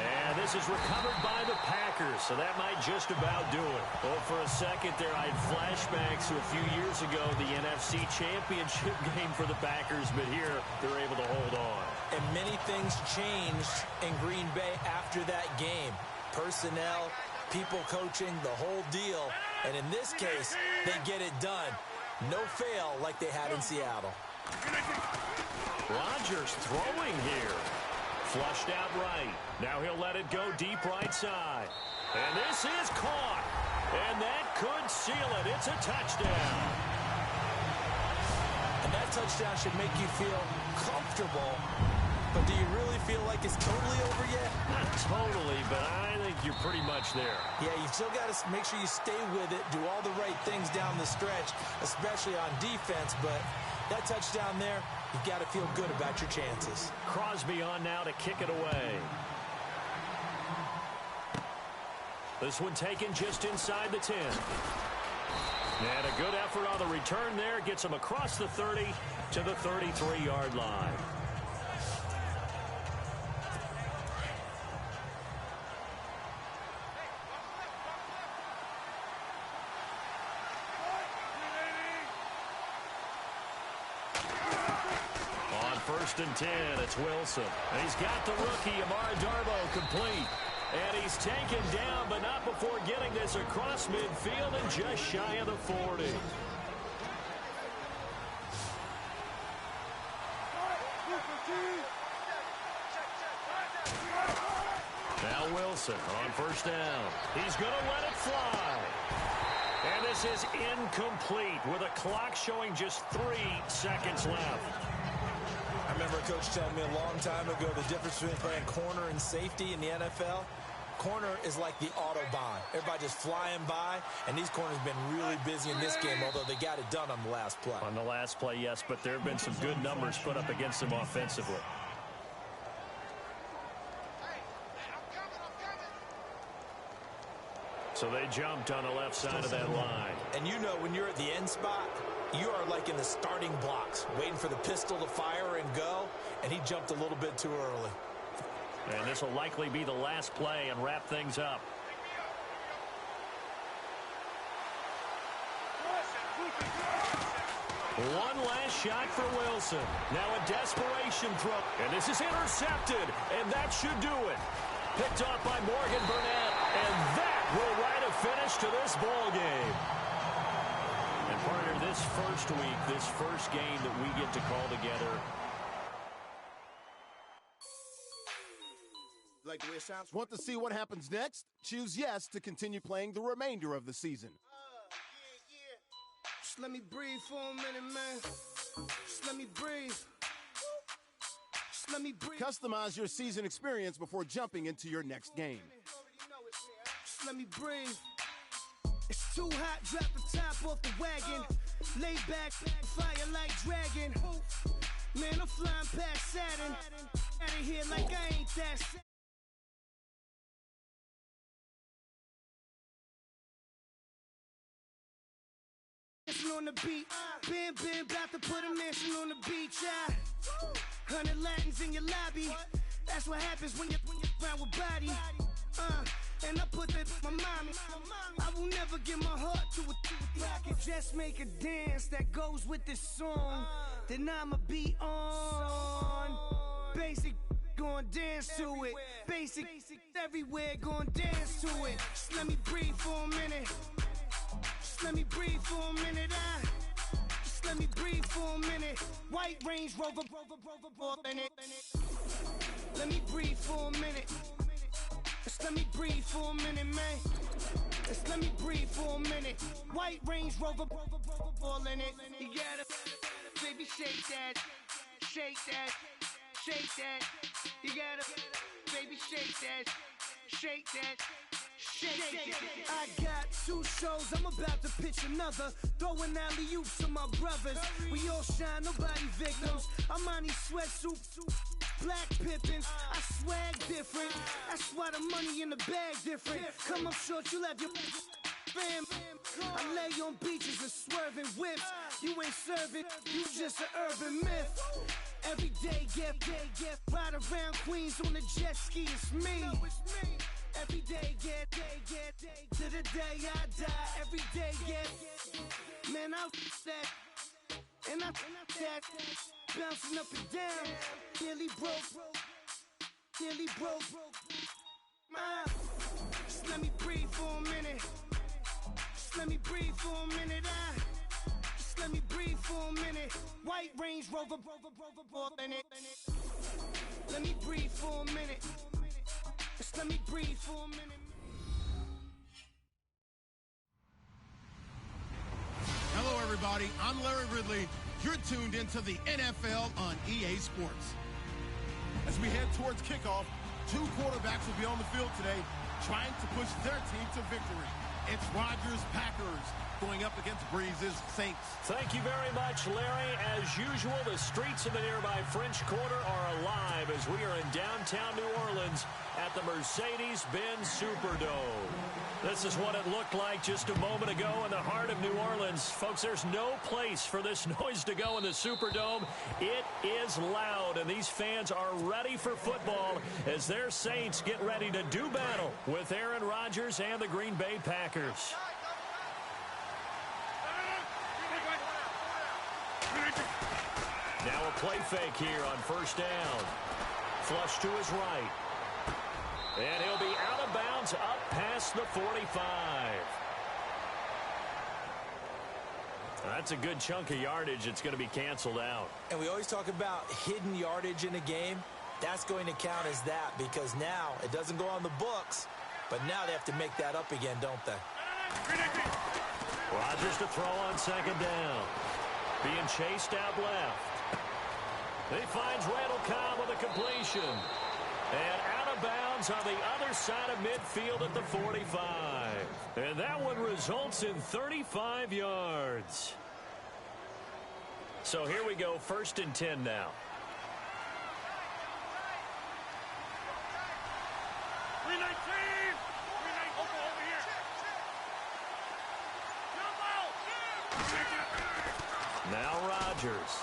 And this is recovered by the Packers, so that might just about do it. Well, for a second there, I had flashbacks to a few years ago, the NFC Championship game for the Packers, but here they're able to hold on. And many things changed in Green Bay after that game. Personnel, people coaching, the whole deal. And in this case, they get it done. No fail like they had in Seattle. Rodgers throwing here. Flushed out right. Now he'll let it go deep right side. And this is caught. And that could seal it. It's a touchdown. And that touchdown should make you feel comfortable. But do you really feel like it's totally over yet? Not totally, but I think you're pretty much there. Yeah, you've still got to make sure you stay with it, do all the right things down the stretch, especially on defense. But that touchdown there, you've got to feel good about your chances. Crosby on now to kick it away. This one taken just inside the 10. And a good effort on the return there. Gets him across the 30 to the 33-yard line. First and 10, it's Wilson. And he's got the rookie, Amara Darboh, complete. And he's taken down, but not before getting this across midfield and just shy of the 40. Now Wilson on first down. He's going to let it fly. And This is incomplete with a clock showing just 3 seconds left. I remember a coach telling me a long time ago the difference between playing corner and safety in the NFL. Corner is like the Autobahn. Everybody just flying by, and these corners have been really busy in this game, although they got it done on the last play. On the last play, yes, but there have been some good numbers put up against them offensively. So they jumped on the left side of that line. And you know when you're at the end spot, you are like in the starting blocks, waiting for the pistol to fire and go, and he jumped a little bit too early. And this will likely be the last play and wrap things up. One last shot for Wilson. Now a desperation throw. And this is intercepted, and that should do it. Picked off by Morgan Burnett, and that will write a finish to this ball game. And partner, this first week, this first game that we get to call together. Like the way it sounds? Want to see what happens next? Choose yes to continue playing the remainder of the season. Just let me breathe for a minute, man. Just let me breathe. Let me breathe. Customize your season experience before jumping into your next game. Just let me breathe. It's too hot, drop the top off the wagon. Lay back, fire like dragon. Man, I'm flying past Saturn. Out of here like I ain't that sad. On the beat, bam, about to put a mansion on the beach. 100 Latins in your lobby. That's what happens when you're around with body. And I put that my mommy. I will never give my heart to a I can just make a dance that goes with this song. Then I'ma be on. Basic, gon' dance to it. Basic, everywhere, gon' dance to it. Just let me breathe for a minute. Just let me breathe for a minute. Just let me breathe for a minute. White Range Rover, in it. Let me breathe for a minute. Just let me breathe for a minute, man. Just let me breathe for a minute. White Range Rover, in it. You gotta, baby, shake that, shake that, shake that. You gotta, baby, shake that, shake that. I got 2 shows, I'm about to pitch another. Throwing alley-oops to my brothers. We all shine, nobody victims. I'm on these sweatsuits, black Pippins. I swag different. That's why the money in the bag different. Come up short, you'll have your fam. I lay on beaches and swerving whips. You ain't serving, you just an urban myth. Every day, get ride around Queens on the jet ski, it's me. Every day, get to the day I die. Every day, get man, I that and I that bouncing up and down. Nearly broke. Just let me breathe for a minute. Just let me breathe for a minute. Just let me breathe for a minute. White Range Rover, in it. Let me breathe for a minute. Just let me breathe for a minute. Hello, everybody. I'm Larry Ridley. You're tuned into the NFL on EA Sports. As we head towards kickoff, 2 quarterbacks will be on the field today trying to push their team to victory. It's Rodgers' Packers going up against Breeze's Saints. Thank you very much, Larry. As usual, the streets of the nearby French Quarter are alive as we are in downtown New Orleans at the Mercedes-Benz Superdome. This is what it looked like just a moment ago in the heart of New Orleans. Folks, there's no place for this noise to go in the Superdome. It is loud, and these fans are ready for football as their Saints get ready to do battle with Aaron Rodgers and the Green Bay Packers. Now a play fake here on first down. Flush to his right. And he'll be out of bounds up past the 45. That's a good chunk of yardage. It's going to be canceled out. And we always talk about hidden yardage in a game. That's going to count as that because now it doesn't go on the books, but now they have to make that up again, don't they? Rodgers to throw on second down. Being chased out left. He finds Randall Cobb with a completion. And out of bounds on the other side of midfield at the 45. And that one results in 35 yards. So here we go, 1st and 10 now. Now Rodgers.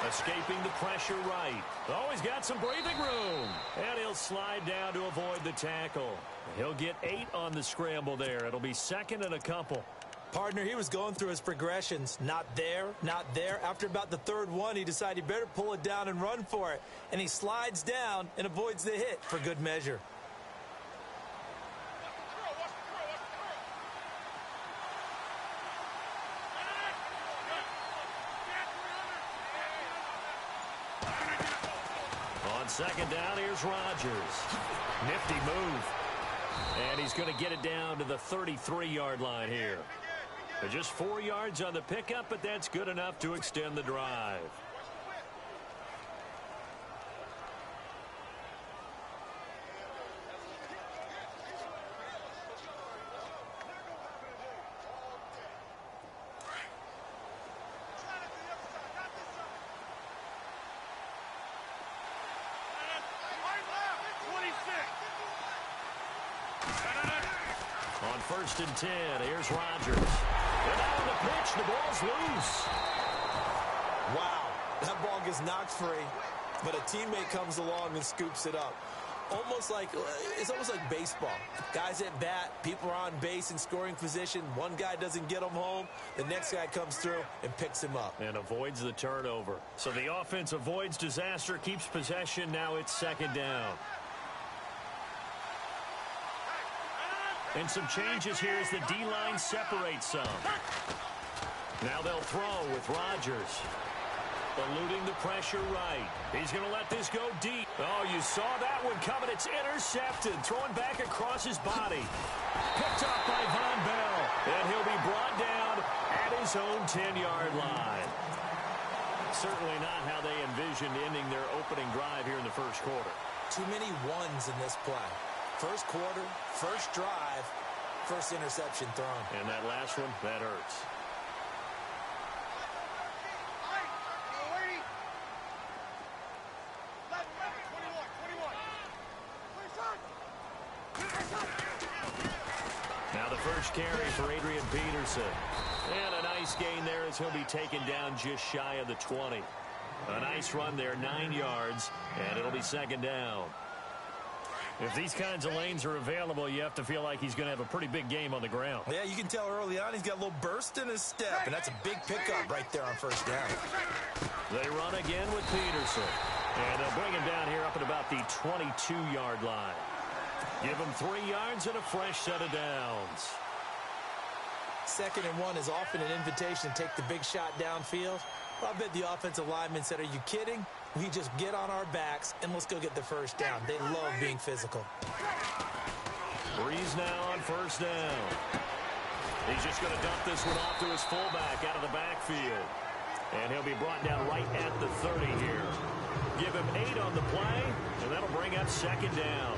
Escaping the pressure right. Oh, he's got some breathing room. And he'll slide down to avoid the tackle. He'll get 8 on the scramble there. It'll be 2nd and a couple. Partner, he was going through his progressions. Not there, not there. After about the 3rd one, he decided he better pull it down and run for it. And he slides down and avoids the hit for good measure. On second down, here's Rodgers. Nifty move. And he's going to get it down to the 33-yard line here. Just 4 yards on the pickup, but that's good enough to extend the drive. On 1st and 10, here's Rodgers. And out on the pitch, the ball's loose. Wow, that ball gets knocked free, but a teammate comes along and scoops it up. It's almost like baseball. Guys at bat, people are on base in scoring position. One guy doesn't get him home. The next guy comes through and picks him up. And avoids the turnover. So the offense avoids disaster, keeps possession. Now it's 2nd down. And some changes here as the D-line separates some. Now they'll throw with Rodgers. Eluding the pressure right. He's going to let this go deep. Oh, you saw that one coming. It's intercepted. Throwing back across his body. Picked up by Von Bell. And he'll be brought down at his own 10-yard line. Certainly not how they envisioned ending their opening drive here in the 1st quarter. Too many ones in this play. 1st quarter, 1st drive, 1st interception thrown. And that last one, that hurts. Now the first carry for Adrian Peterson. And a nice gain there as he'll be taken down just shy of the 20. A nice run there, 9 yards, and it'll be 2nd down. If these kinds of lanes are available, you have to feel like he's going to have a pretty big game on the ground. Yeah, you can tell early on he's got a little burst in his step, and that's a big pickup right there on 1st down. They run again with Peterson. And they'll bring him down here up at about the 22-yard line. Give him 3 yards and a fresh set of downs. 2nd and 1 is often an invitation to take the big shot downfield. Well, I bet the offensive lineman said, are you kidding? We just get on our backs and let's go get the 1st down. They love being physical. Breeze now on 1st down. He's just going to dump this one off to his fullback out of the backfield. And he'll be brought down right at the 30 here. Give him 8 on the play, and that'll bring up 2nd down.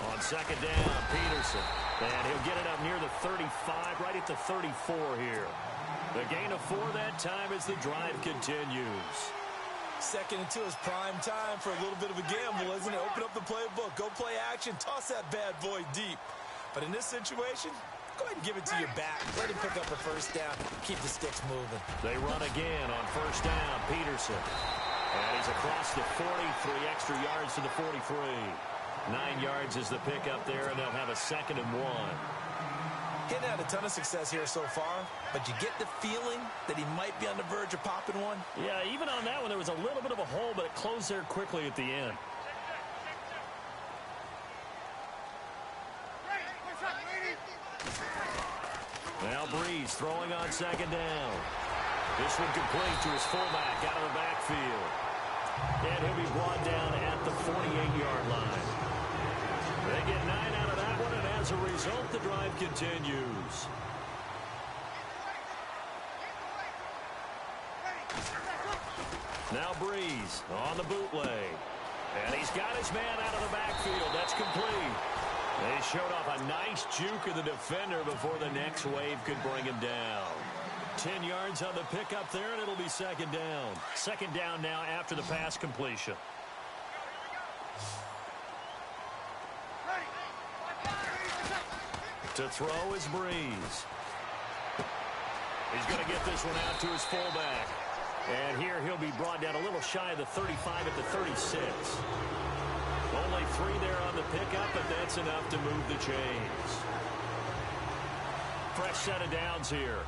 On 2nd down, Peterson. And he'll get it up near the 35, right at the 34 here. The gain of 4 that time as the drive continues. 2nd and 2 is prime time for a little bit of a gamble, isn't it? Open up the playbook, go play action, toss that bad boy deep. But in this situation, go ahead and give it to your back. Let him pick up a 1st down, keep the sticks moving. They run again on 1st down, Peterson. And he's across the 40, 3 extra yards to the 43. 9 yards is the pickup there, and they'll have a 2nd and 1. Hitting had a ton of success here so far, but you get the feeling that he might be on the verge of popping one. Yeah, even on that one, there was a little bit of a hole, but it closed there quickly at the end. Now Breeze throwing on 2nd down. This one complete to his fullback out of the backfield. And he'll be brought down at the 48-yard line. They get 9 out of that one, and as a result, the drive continues. Now Breeze on the bootleg. And he's got his man out of the backfield. That's complete. They showed off a nice juke of the defender before the next wave could bring him down. 10 yards on the pickup there, and it'll be second down. Second down now after the pass completion. To throw is Breeze. He's going to get this one out to his fullback. And here he'll be brought down a little shy of the 35 at the 36. Only 3 there on the pickup, but that's enough to move the chains. Fresh set of downs here.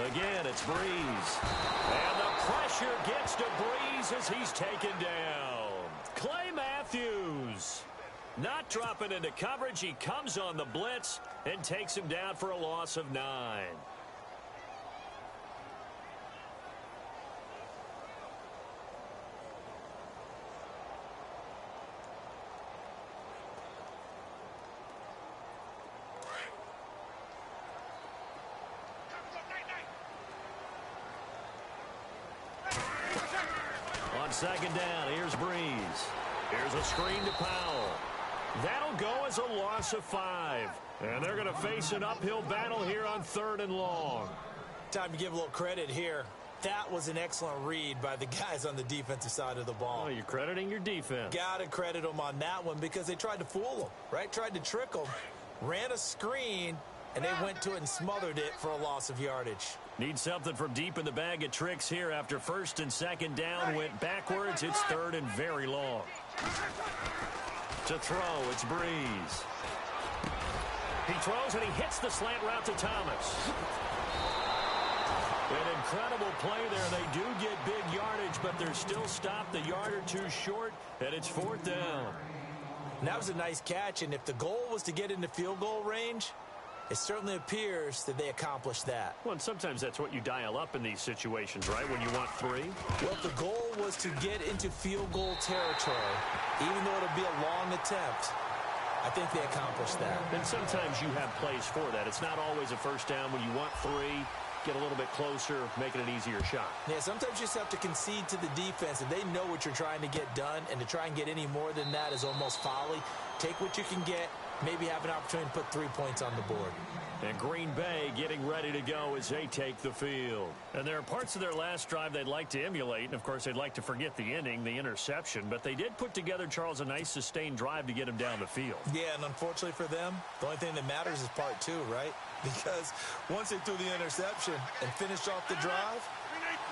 Again, it's Breeze. And the pressure gets to Breeze as he's taken down. Clay Matthews not dropping into coverage. He comes on the blitz and takes him down for a loss of 9. Second down, here's Breeze. Here's a screen to Powell. That'll go as a loss of 5. And they're going to face an uphill battle here on 3rd and long. Time to give a little credit here. That was an excellent read by the guys on the defensive side of the ball. Oh, you're crediting your defense. Got to credit them on that one because they tried to fool them, right? Tried to trick them. Ran a screen, and they went to it and smothered it for a loss of yardage. Need something from deep in the bag of tricks here after 1st and 2nd down. Went backwards. It's 3rd and very long. To throw, it's Breeze. He throws and he hits the slant route to Thomas. An incredible play there. They do get big yardage, but they're still stopped a yard or 2 short, and it's 4th down. And that was a nice catch, and if the goal was to get into field goal range, it certainly appears that they accomplished that. Well, and sometimes that's what you dial up in these situations, right, when you want 3? Well, if the goal was to get into field goal territory, even though it'll be a long attempt, I think they accomplished that. And sometimes you have plays for that. It's not always a first down when you want 3. Get a little bit closer, making an easier shot. Yeah, sometimes you just have to concede to the defense, and they know what you're trying to get done, and to try and get any more than that is almost folly. Take what you can get, maybe have an opportunity to put 3 points on the board. And Green Bay getting ready to go as they take the field. And there are parts of their last drive they'd like to emulate, and of course they'd like to forget the inning, the interception, but they did put together, Charles, a nice sustained drive to get him down the field. Yeah, and unfortunately for them, the only thing that matters is part 2, right? Because once they threw the interception and finished off the drive,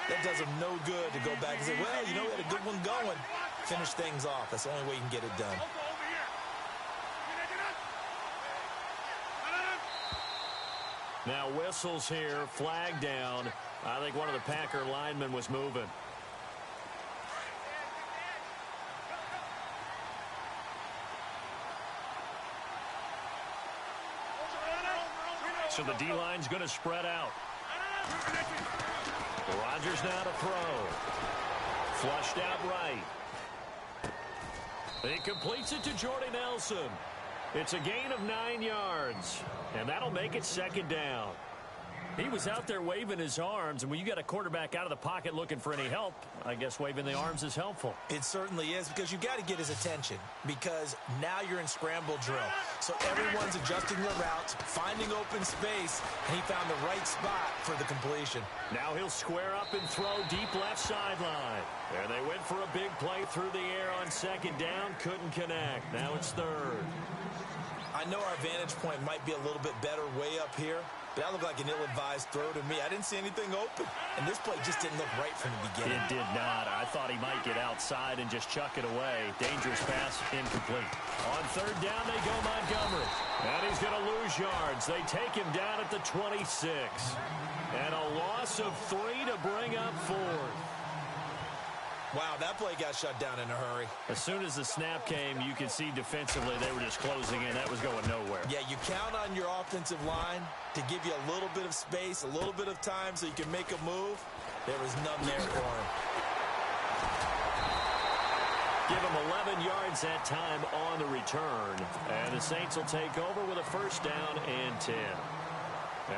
that does them no good to go back and say, well, you know, we had a good one going. Finish things off. That's the only way you can get it done. Now whistles here, flag down. I think one of the Packer linemen was moving. So the D-line's going to spread out. Rodgers now to throw. Flushed out right. He completes it to Jordy Nelson. It's a gain of 9 yards, and that'll make it 2nd down. He was out there waving his arms, and when you got a quarterback out of the pocket looking for any help, I guess waving the arms is helpful. It certainly is, because you've got to get his attention, because now you're in scramble drill. So everyone's adjusting their routes, finding open space, and he found the right spot for the completion. Now he'll square up and throw deep left sideline. And they went for a big play through the air on 2nd down, couldn't connect. Now it's 3rd. I know our vantage point might be a little bit better way up here, That looked like an ill-advised throw to me. I didn't see anything open. And this play just didn't look right from the beginning. It did not. I thought he might get outside and just chuck it away. Dangerous pass, incomplete. On third down, they go Montgomery. And he's going to lose yards. They take him down at the 26. And a loss of 3 to bring up 4th. Wow, that play got shut down in a hurry. As soon as the snap came, you could see defensively they were just closing in. That was going nowhere. Yeah, you count on your offensive line to give you a little bit of space, a little bit of time so you can make a move. There was none there for him. Give him 11 yards that time on the return. And the Saints will take over with a first down and 10.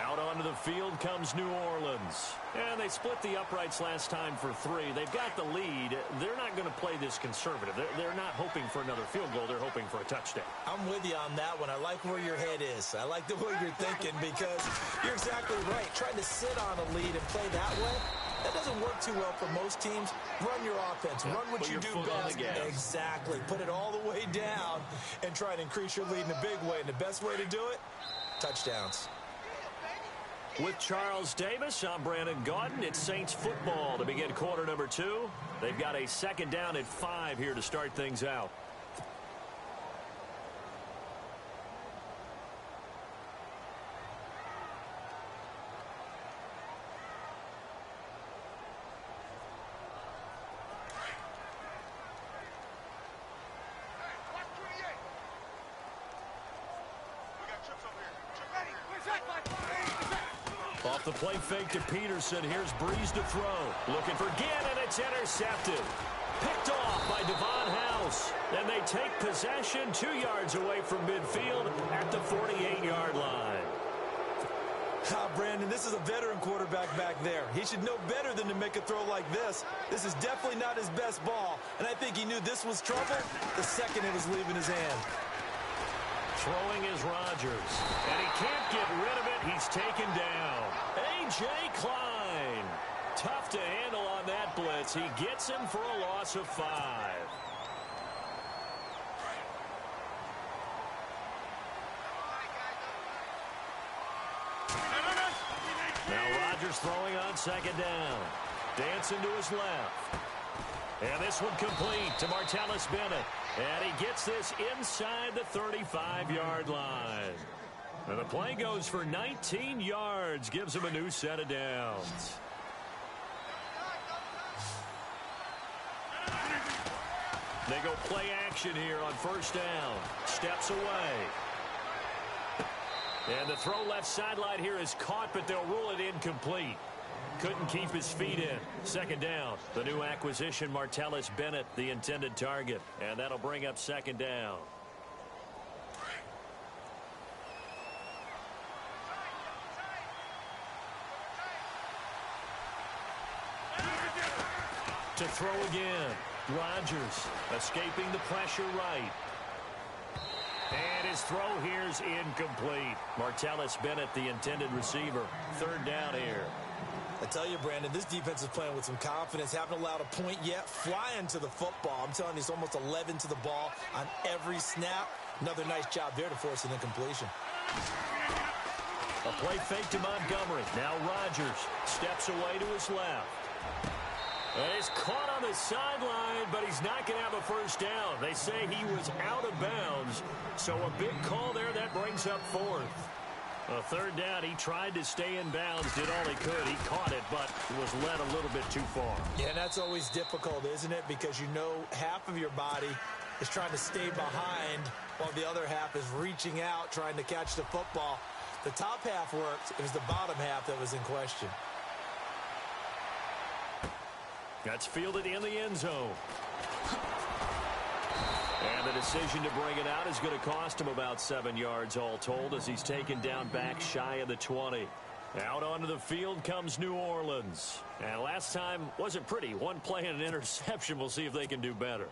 Out onto the field comes New Orleans. And they split the uprights last time for 3. They've got the lead. They're not going to play this conservative. They're not hoping for another field goal. They're hoping for a touchdown. I'm with you on that one. I like where your head is. I like the way you're thinking because you're exactly right. Trying to sit on a lead and play that way, that doesn't work too well for most teams. Run your offense. Run what you do best. Exactly. Put it all the way down and try and increase your lead in a big way. And the best way to do it, touchdowns. With Charles Davis, I'm Brandon Gaudin. It's Saints football to begin quarter number 2. They've got a second down at 5 here to start things out. Off the play fake to Peterson. Here's Breeze to throw. Looking for Ginn, and it's intercepted. Picked off by Devon House. And they take possession 2 yards away from midfield at the 48-yard line. Brandon, this is a veteran quarterback back there. He should know better than to make a throw like this. This is definitely not his best ball. And I think he knew this was trouble the second it was leaving his hand. Throwing is Rodgers. And he can't get rid of it. He's taken down. A.J. Klein. Tough to handle on that blitz. He gets him for a loss of 5. Now Rodgers throwing on second down. Dancing to his left. And this one complete to Martellus Bennett. And he gets this inside the 35-yard line. And the play goes for 19 yards. Gives him a new set of downs. They go play action here on first down. Steps away. And the throw left sideline here is caught, but they'll rule it incomplete. Couldn't keep his feet in. Second down. The new acquisition, Martellus Bennett, the intended target. And that'll bring up second down. To throw again. Rodgers escaping the pressure right. And his throw here's incomplete. Martellus Bennett, the intended receiver. Third down here. I tell you, Brandon, this defense is playing with some confidence. Haven't allowed a point yet. Flying to the football. I'm telling you, it's almost 11 to the ball on every snap. Another nice job there to force an incompletion. A play fake to Montgomery. Now Rodgers steps away to his left. And he's caught on the sideline, but he's not going to have a first down. They say he was out of bounds. So a big call there that brings up 4th. A third down, he tried to stay in bounds, did all he could. He caught it, but was led a little bit too far. Yeah, and that's always difficult, isn't it? Because you know half of your body is trying to stay behind while the other half is reaching out, trying to catch the football. The top half worked. It was the bottom half that was in question. That's fielded in the end zone. And the decision to bring it out is going to cost him about 7 yards all told as he's taken down back shy of the 20. Out onto the field comes New Orleans. And last time wasn't pretty. One play and an interception. We'll see if they can do better.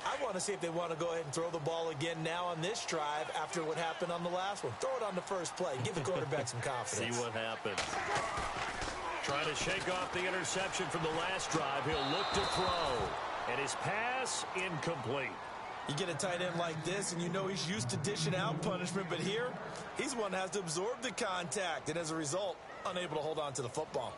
I want to see if they want to go ahead and throw the ball again now on this drive after what happened on the last one. Throw it on the first play. Give the quarterback some confidence. See what happens. Trying to shake off the interception from the last drive. He'll look to throw. And his pass incomplete. You get a tight end like this, and you know he's used to dishing out punishment, but here, he's one that has to absorb the contact, and as a result, unable to hold on to the football.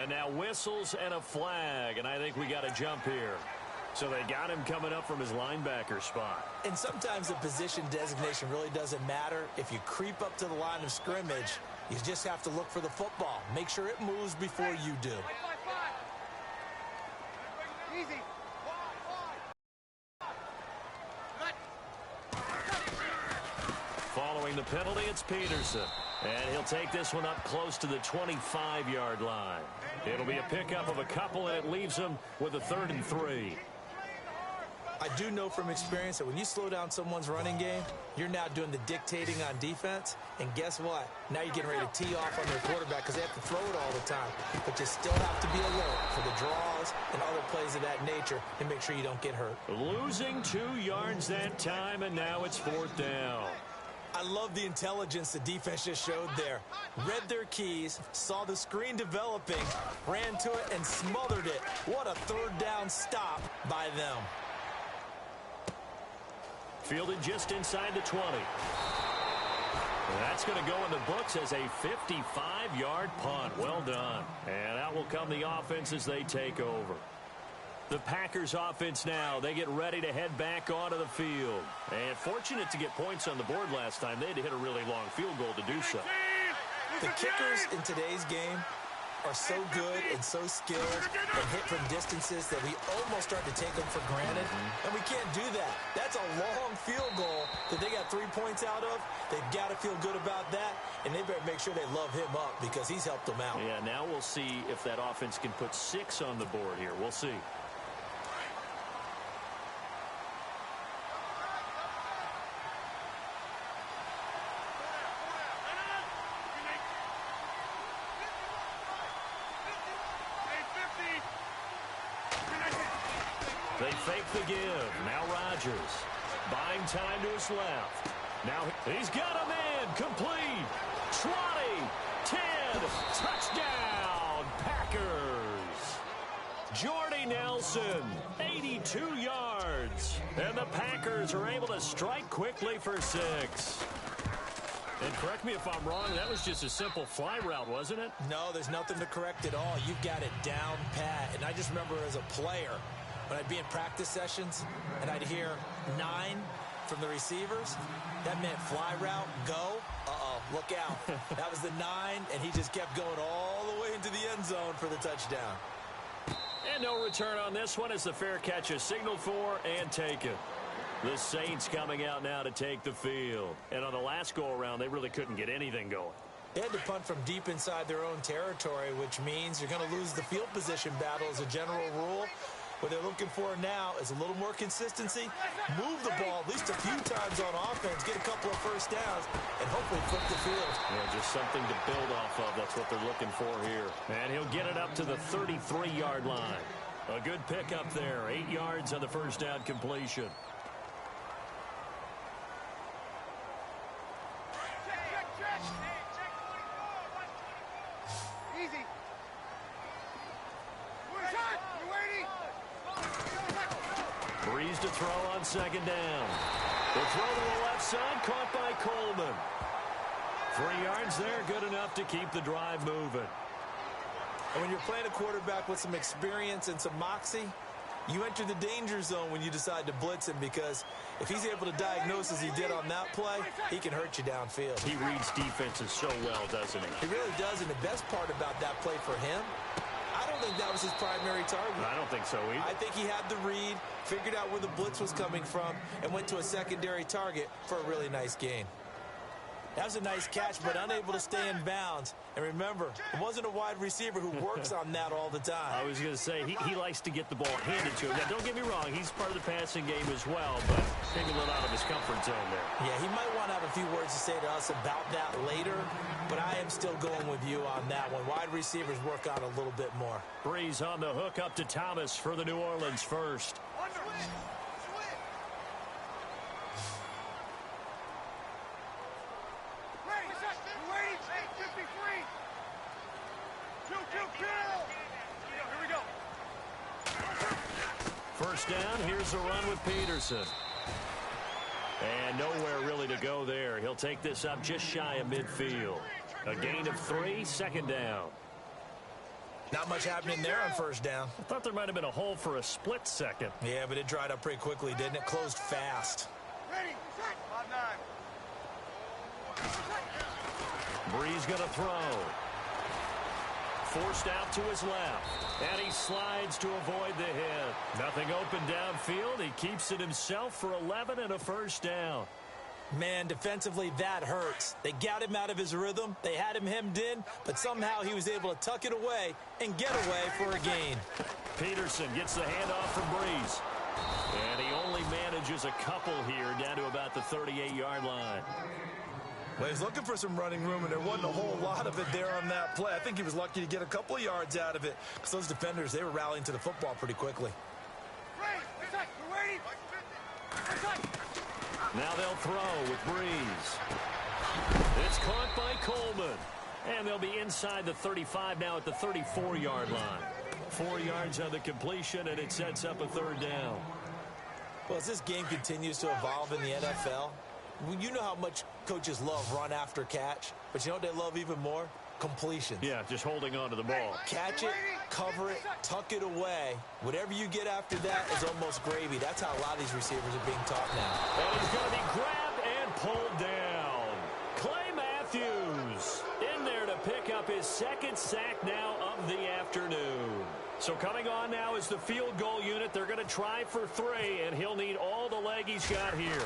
And now whistles and a flag, and I think we got a jump here. So they got him coming up from his linebacker spot. And sometimes the position designation really doesn't matter. If you creep up to the line of scrimmage, you just have to look for the football. Make sure it moves before you do. Easy. Following the penalty, it's Peterson. And he'll take this one up close to the 25-yard line. It'll be a pickup of a couple, and it leaves him with a 3rd and 3. I do know from experience that when you slow down someone's running game, you're now doing the dictating on defense. And guess what? Now you're getting ready to tee off on their quarterback because they have to throw it all the time. But you still have to be alert for the draws and other plays of that nature and make sure you don't get hurt. Losing 2 yards that time, and now it's 4th down. I love the intelligence the defense just showed there. Read their keys, saw the screen developing, ran to it, and smothered it. What a 3rd down stop by them. Fielded just inside the 20. That's going to go in the books as a 55-yard punt. Well done. And out will come the offense as they take over. The Packers offense now, they get ready to head back onto the field. And fortunate to get points on the board last time. They had to hit a really long field goal to do so. The kickers in today's game are so good and so skilled and hit from distances that we almost start to take them for granted. And we can't do that. That's a long field goal that they got 3 points out of. They've got to feel good about that, and they better make sure they love him up because he's helped them out. Yeah, now we'll see if that offense can put 6 on the board here. We'll see. They fake the give. Now Rodgers. Buying time to his left. Now he's got a man. Complete. 20. 10. Touchdown. Packers. Jordy Nelson. 82 yards. And the Packers are able to strike quickly for 6. And correct me if I'm wrong, that was just a simple fly route, wasn't it? No, there's nothing to correct at all. You've got it down pat. And I just remember as a player, when I'd be in practice sessions and I'd hear 9 from the receivers, that meant fly route, go. Uh-oh, look out. That was the 9, and he just kept going all the way into the end zone for the touchdown. And no return on this one as the fair catch is signaled for and taken. The Saints coming out now to take the field. And on the last go-around, they really couldn't get anything going. They had to punt from deep inside their own territory, which means you're going to lose the field position battle as a general rule. What they're looking for now is a little more consistency, move the ball at least a few times on offense, get a couple of first downs, and hopefully flip the field. Yeah, just something to build off of. That's what they're looking for here. And he'll get it up to the 33-yard line. A good pickup there. 8 yards on the first down completion. Breeze to throw on 2nd down. The throw to the left side, caught by Coleman. 3 yards there, good enough to keep the drive moving. And when you're playing a quarterback with some experience and some moxie, you enter the danger zone when you decide to blitz him, because if he's able to diagnose as he did on that play, he can hurt you downfield. He reads defenses so well, doesn't he? He really does, and the best part about that play for him, I don't think that was his primary target. I don't think so either. I think he had the read, figured out where the blitz was coming from, and went to a secondary target for a really nice gain. That was a nice catch, but unable to stay in bounds. And remember, it wasn't a wide receiver who works on that all the time. I was going to say, he likes to get the ball handed to him. Now, don't get me wrong, he's part of the passing game as well, but maybe a little out of his comfort zone there. Yeah, he might want to have a few words to say to us about that later, but I am still going with you on that one. Wide receivers work on a little bit more. Breeze on the hook up to Thomas for the New Orleans first. First down, here's a run with Peterson. And nowhere really to go there. He'll take this up just shy of midfield. A gain of 3, second down. Not much happening there on first down. I thought there might have been a hole for a split second. Yeah, but it dried up pretty quickly, didn't it? Closed fast. Ready, set. 5-9. Breeze going to throw. Forced out to his left. And he slides to avoid the hit. Nothing open downfield. He keeps it himself for 11 and a first down. Man, defensively, that hurts. They got him out of his rhythm. They had him hemmed in, but somehow he was able to tuck it away and get away for a gain. Peterson gets the handoff from Breeze. And he only manages a couple here down to about the 38-yard line. Well, he's looking for some running room, and there wasn't a whole lot of it there on that play. I think he was lucky to get a couple of yards out of it because those defenders, they were rallying to the football pretty quickly. Now they'll throw with Breeze. It's caught by Coleman. And they'll be inside the 35 now at the 34-yard line. 4 yards on the completion, and it sets up a third down. Well, as this game continues to evolve in the NFL, you know how much coaches love run after catch, but you know what they love even more? Completion. Yeah, just holding on to the ball. Catch it, cover it, tuck it away. Whatever you get after that is almost gravy. That's how a lot of these receivers are being taught now. And he's going to be grabbed and pulled down. Clay Matthews in there to pick up his second sack now of the afternoon. So coming on now is the field goal unit. They're going to try for 3, and he'll need all the leg he's got here.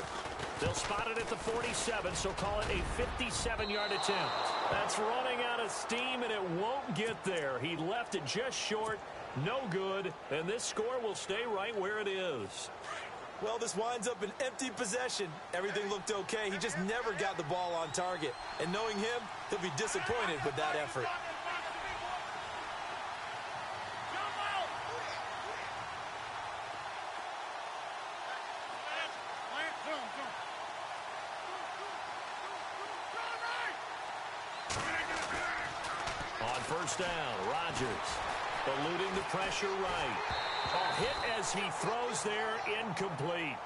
They'll spot it at the 47, so call it a 57-yard attempt. That's running out of steam, and it won't get there. He left it just short, no good, and this score will stay right where it is. Well, this winds up an empty possession. Everything looked okay. He just never got the ball on target. And knowing him, he'll be disappointed with that effort. First down, Rodgers eluding the pressure right. A hit as he throws there, incomplete.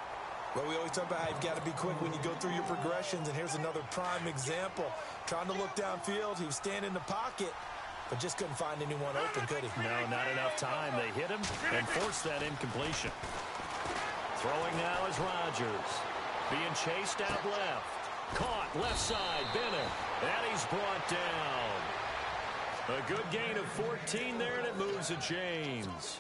Well, we always talk about how you've got to be quick when you go through your progressions, and here's another prime example. Trying to look downfield, he was standing in the pocket, but just couldn't find anyone open, could he? No, not enough time. They hit him and forced that incompletion. Throwing now is Rodgers. Being chased out left. Caught left side, Bennett. And he's brought down. A good gain of 14 there, and it moves the chains.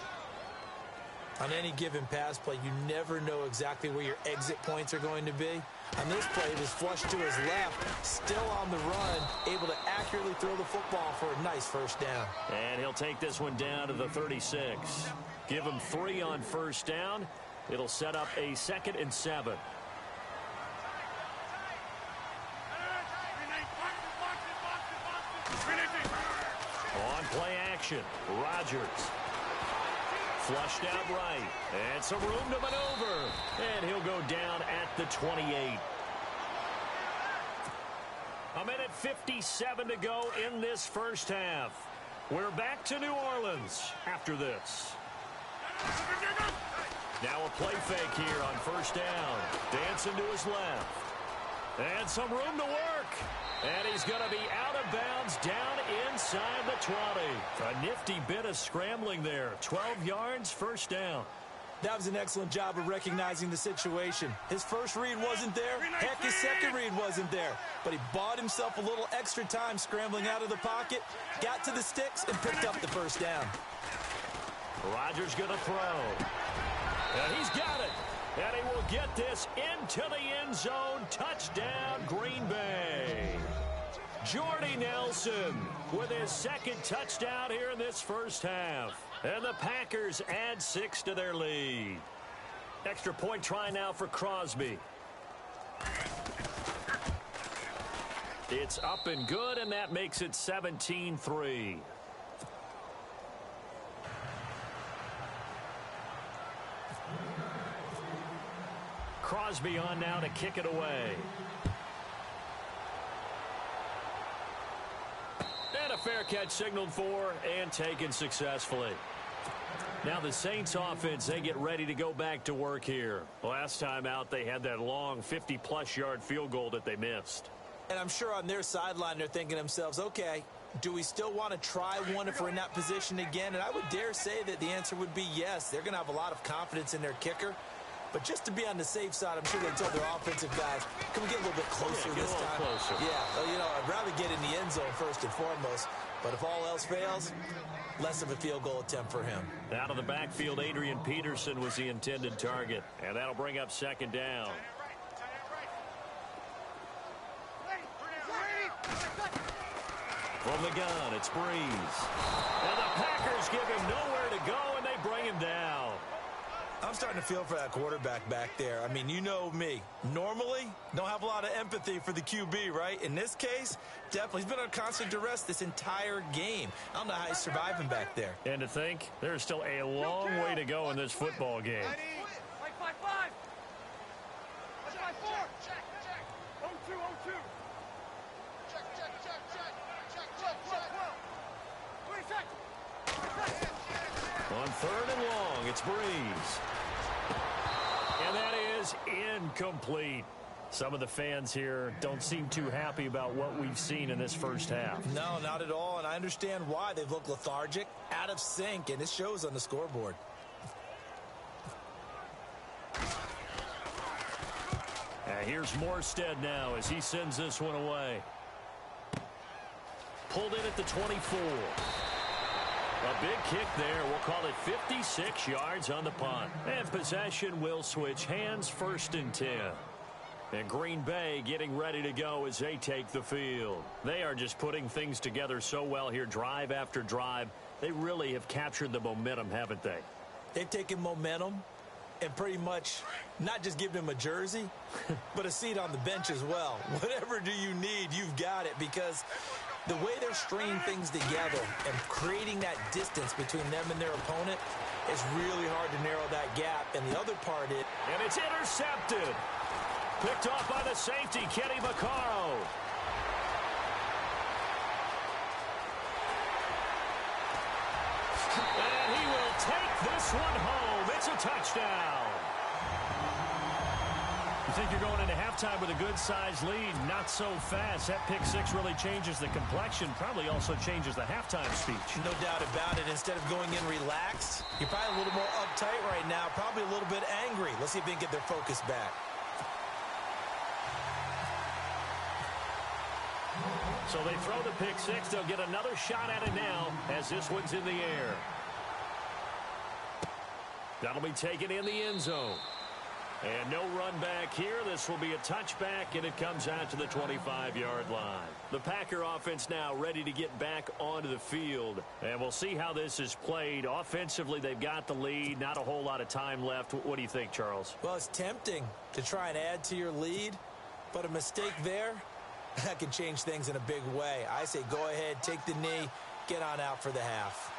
On any given pass play, you never know exactly where your exit points are going to be. On this play, it was flushed to his left, still on the run, able to accurately throw the football for a nice first down. And he'll take this one down to the 36. Give him 3 on first down. It'll set up a 2nd and 7. On play action, Rodgers. Flushed out right. And some room to maneuver. And he'll go down at the 28. A minute 57 to go in this first half. We're back to New Orleans after this. Now a play fake here on first down. Dancing to his left. And some room to work. And he's going to be out of bounds down inside the 20. A nifty bit of scrambling there. 12 yards, first down. That was an excellent job of recognizing the situation. His first read wasn't there. Heck, his second read wasn't there. But he bought himself a little extra time scrambling out of the pocket, got to the sticks, and picked up the first down. Rodgers going to throw. And he's got it. And he will get this into the end zone. Touchdown, Green Bay. Jordy Nelson with his second touchdown here in this first half. And the Packers add 6 to their lead. Extra point try now for Crosby. It's up and good, and that makes it 17-3. Crosby on now to kick it away. And a fair catch signaled for and taken successfully. Now the Saints offense, they get ready to go back to work here. Last time out, they had that long 50-plus yard field goal that they missed. And I'm sure on their sideline they're thinking to themselves, okay, do we still want to try one if we're in that position again? And I would dare say that the answer would be yes. They're going to have a lot of confidence in their kicker. But just to be on the safe side, I'm sure they told their offensive guys, can we get a little bit closer this time? Closer. Yeah, well, you know, I'd rather get in the end zone first and foremost. But if all else fails, less of a field goal attempt for him. Out of the backfield, Adrian Peterson was the intended target. And that'll bring up second down. From the gun, it's Breeze. And the Packers give him nowhere to go, and they bring him down. I'm starting to feel for that quarterback back there. I mean, you know me. Normally, don't have a lot of empathy for the QB, right? In this case, definitely. He's been on constant duress this entire game. I don't know how he's surviving back there. And to think, there's still a long way to go in this football game. On third and long, it's Breeze. And that is incomplete. Some of the fans here don't seem too happy about what we've seen in this first half. No, not at all, and I understand why. They've looked lethargic, out of sync, and it shows on the scoreboard. Here's Morstead now as he sends this one away. Pulled in at the 24. A big kick there. We'll call it 56 yards on the punt. And possession will switch hands, 1st and 10. And Green Bay getting ready to go as they take the field. They are just putting things together so well here, drive after drive. They really have captured the momentum, haven't they? They've taken momentum and pretty much not just given him a jersey, but a seat on the bench as well. Whatever do you need, you've got it, because the way they're stringing things together and creating that distance between them and their opponent is really hard to narrow that gap. And the other part is... And it's intercepted. Picked off by the safety, Kenny Vaccaro. And he will take this one home. It's a touchdown. You think you're going into halftime with a good-sized lead, not so fast. That pick six really changes the complexion, probably also changes the halftime speech. No doubt about it. Instead of going in relaxed, you're probably a little more uptight right now, probably a little bit angry. Let's see if they can get their focus back. So they throw the pick six. They'll get another shot at it now as this one's in the air. That'll be taken in the end zone. And no run back here. This will be a touchback, and it comes out to the 25-yard line. The Packer offense now ready to get back onto the field. And we'll see how this is played. Offensively, they've got the lead. Not a whole lot of time left. What do you think, Charles? Well, it's tempting to try and add to your lead, but a mistake there, that can change things in a big way. I say go ahead, take the knee, get on out for the half.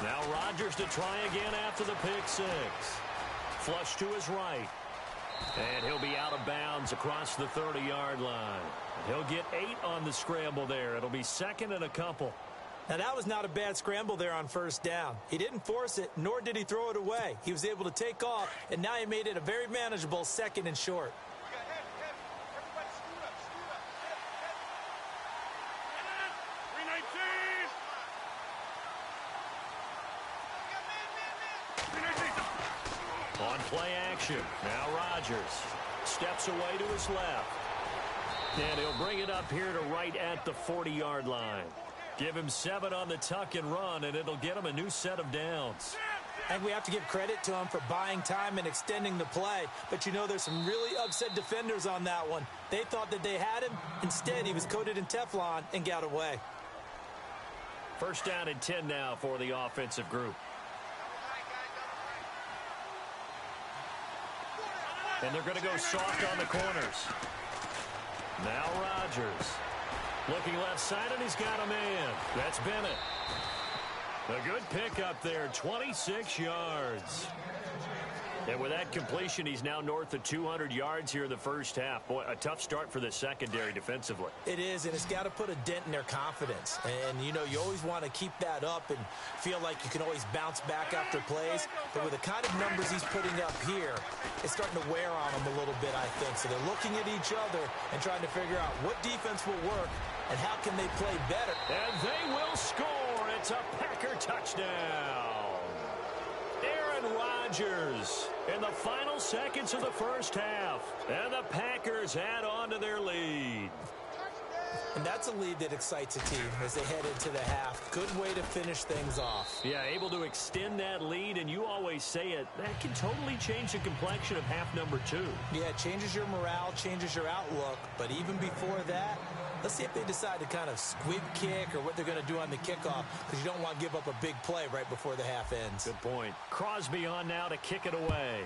Now Rodgers to try again after the pick six. Flush to his right. And he'll be out of bounds across the 30-yard line. He'll get 8 on the scramble there. It'll be 2nd and a couple. Now, that was not a bad scramble there on 1st down. He didn't force it, nor did he throw it away. He was able to take off, and now he made it a very manageable 2nd and short. On play action, now Rodgers steps away to his left. And he'll bring it up here to right at the 40-yard line. Give him 7 on the tuck and run, and it'll get him a new set of downs. And we have to give credit to him for buying time and extending the play. But you know, there's some really upset defenders on that one. They thought that they had him. Instead, he was coated in Teflon and got away. 1st down and 10 now for the offensive group. And they're going to go soft on the corners. Now Rodgers. Looking left side, and he's got a man. That's Bennett. A good pick up there, 26 yards. And with that completion, he's now north of 200 yards here in the first half. Boy, a tough start for the secondary defensively. It is, and it's got to put a dent in their confidence. And, you know, you always want to keep that up and feel like you can always bounce back after plays. But with the kind of numbers he's putting up here, it's starting to wear on them a little bit, I think. So they're looking at each other and trying to figure out what defense will work and how can they play better. And they will score. It's a Packer touchdown. Aaron Rodgers in the final seconds of the first half. And the Packers add on to their lead. And that's a lead that excites a team as they head into the half. Good way to finish things off. Yeah, able to extend that lead, and you always say it, that can totally change the complexion of half number 2. Yeah, it changes your morale, changes your outlook. But even before that, let's see if they decide to kind of squib kick or what they're going to do on the kickoff, because you don't want to give up a big play right before the half ends. Good point. Crosby on now to kick it away.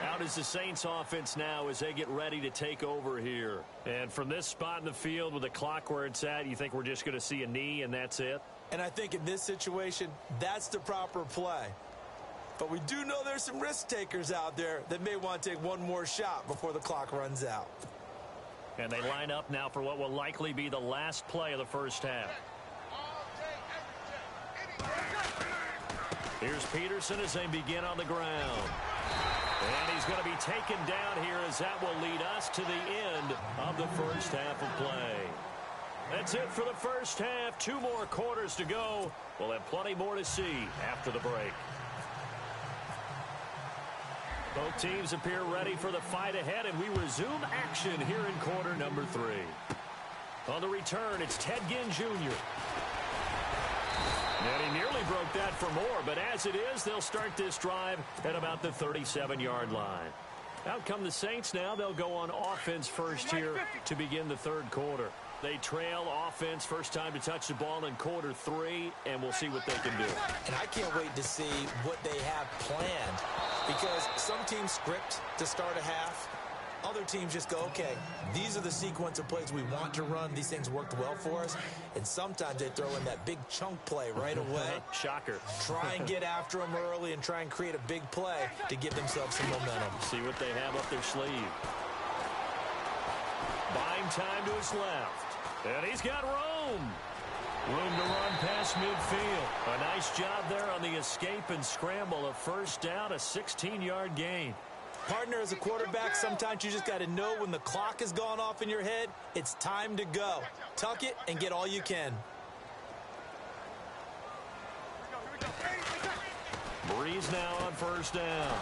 Out is the Saints offense now as they get ready to take over here. And from this spot in the field with the clock where it's at, you think we're just going to see a knee and that's it? And I think in this situation, that's the proper play. But we do know there's some risk takers out there that may want to take one more shot before the clock runs out. And they line up now for what will likely be the last play of the first half. Here's Peterson as they begin on the ground. And he's going to be taken down here as that will lead us to the end of the first half of play. That's it for the first half. 2 more quarters to go. We'll have plenty more to see after the break. Both teams appear ready for the fight ahead, and we resume action here in quarter number 3. On the return, it's Ted Ginn Jr. And he nearly broke that for more, but as it is, they'll start this drive at about the 37-yard line. Out come the Saints now. They'll go on offense first here to begin the third quarter. They trail offense first time to touch the ball in quarter 3, and we'll see what they can do. And I can't wait to see what they have planned, because some teams script to start a half. Other teams just go, okay, these are the sequence of plays we want to run. These things worked well for us. And sometimes they throw in that big chunk play right away. Shocker. Try and get after them early and try and create a big play to give themselves some momentum. See what they have up their sleeve. Buying time to his left. And he's got room. Room to run past midfield. A nice job there on the escape and scramble. A first down, a 16-yard gain. Partner, as a quarterback, sometimes you just got to know when the clock has gone off in your head, it's time to go. Tuck it and get all you can. Breeze now on first down.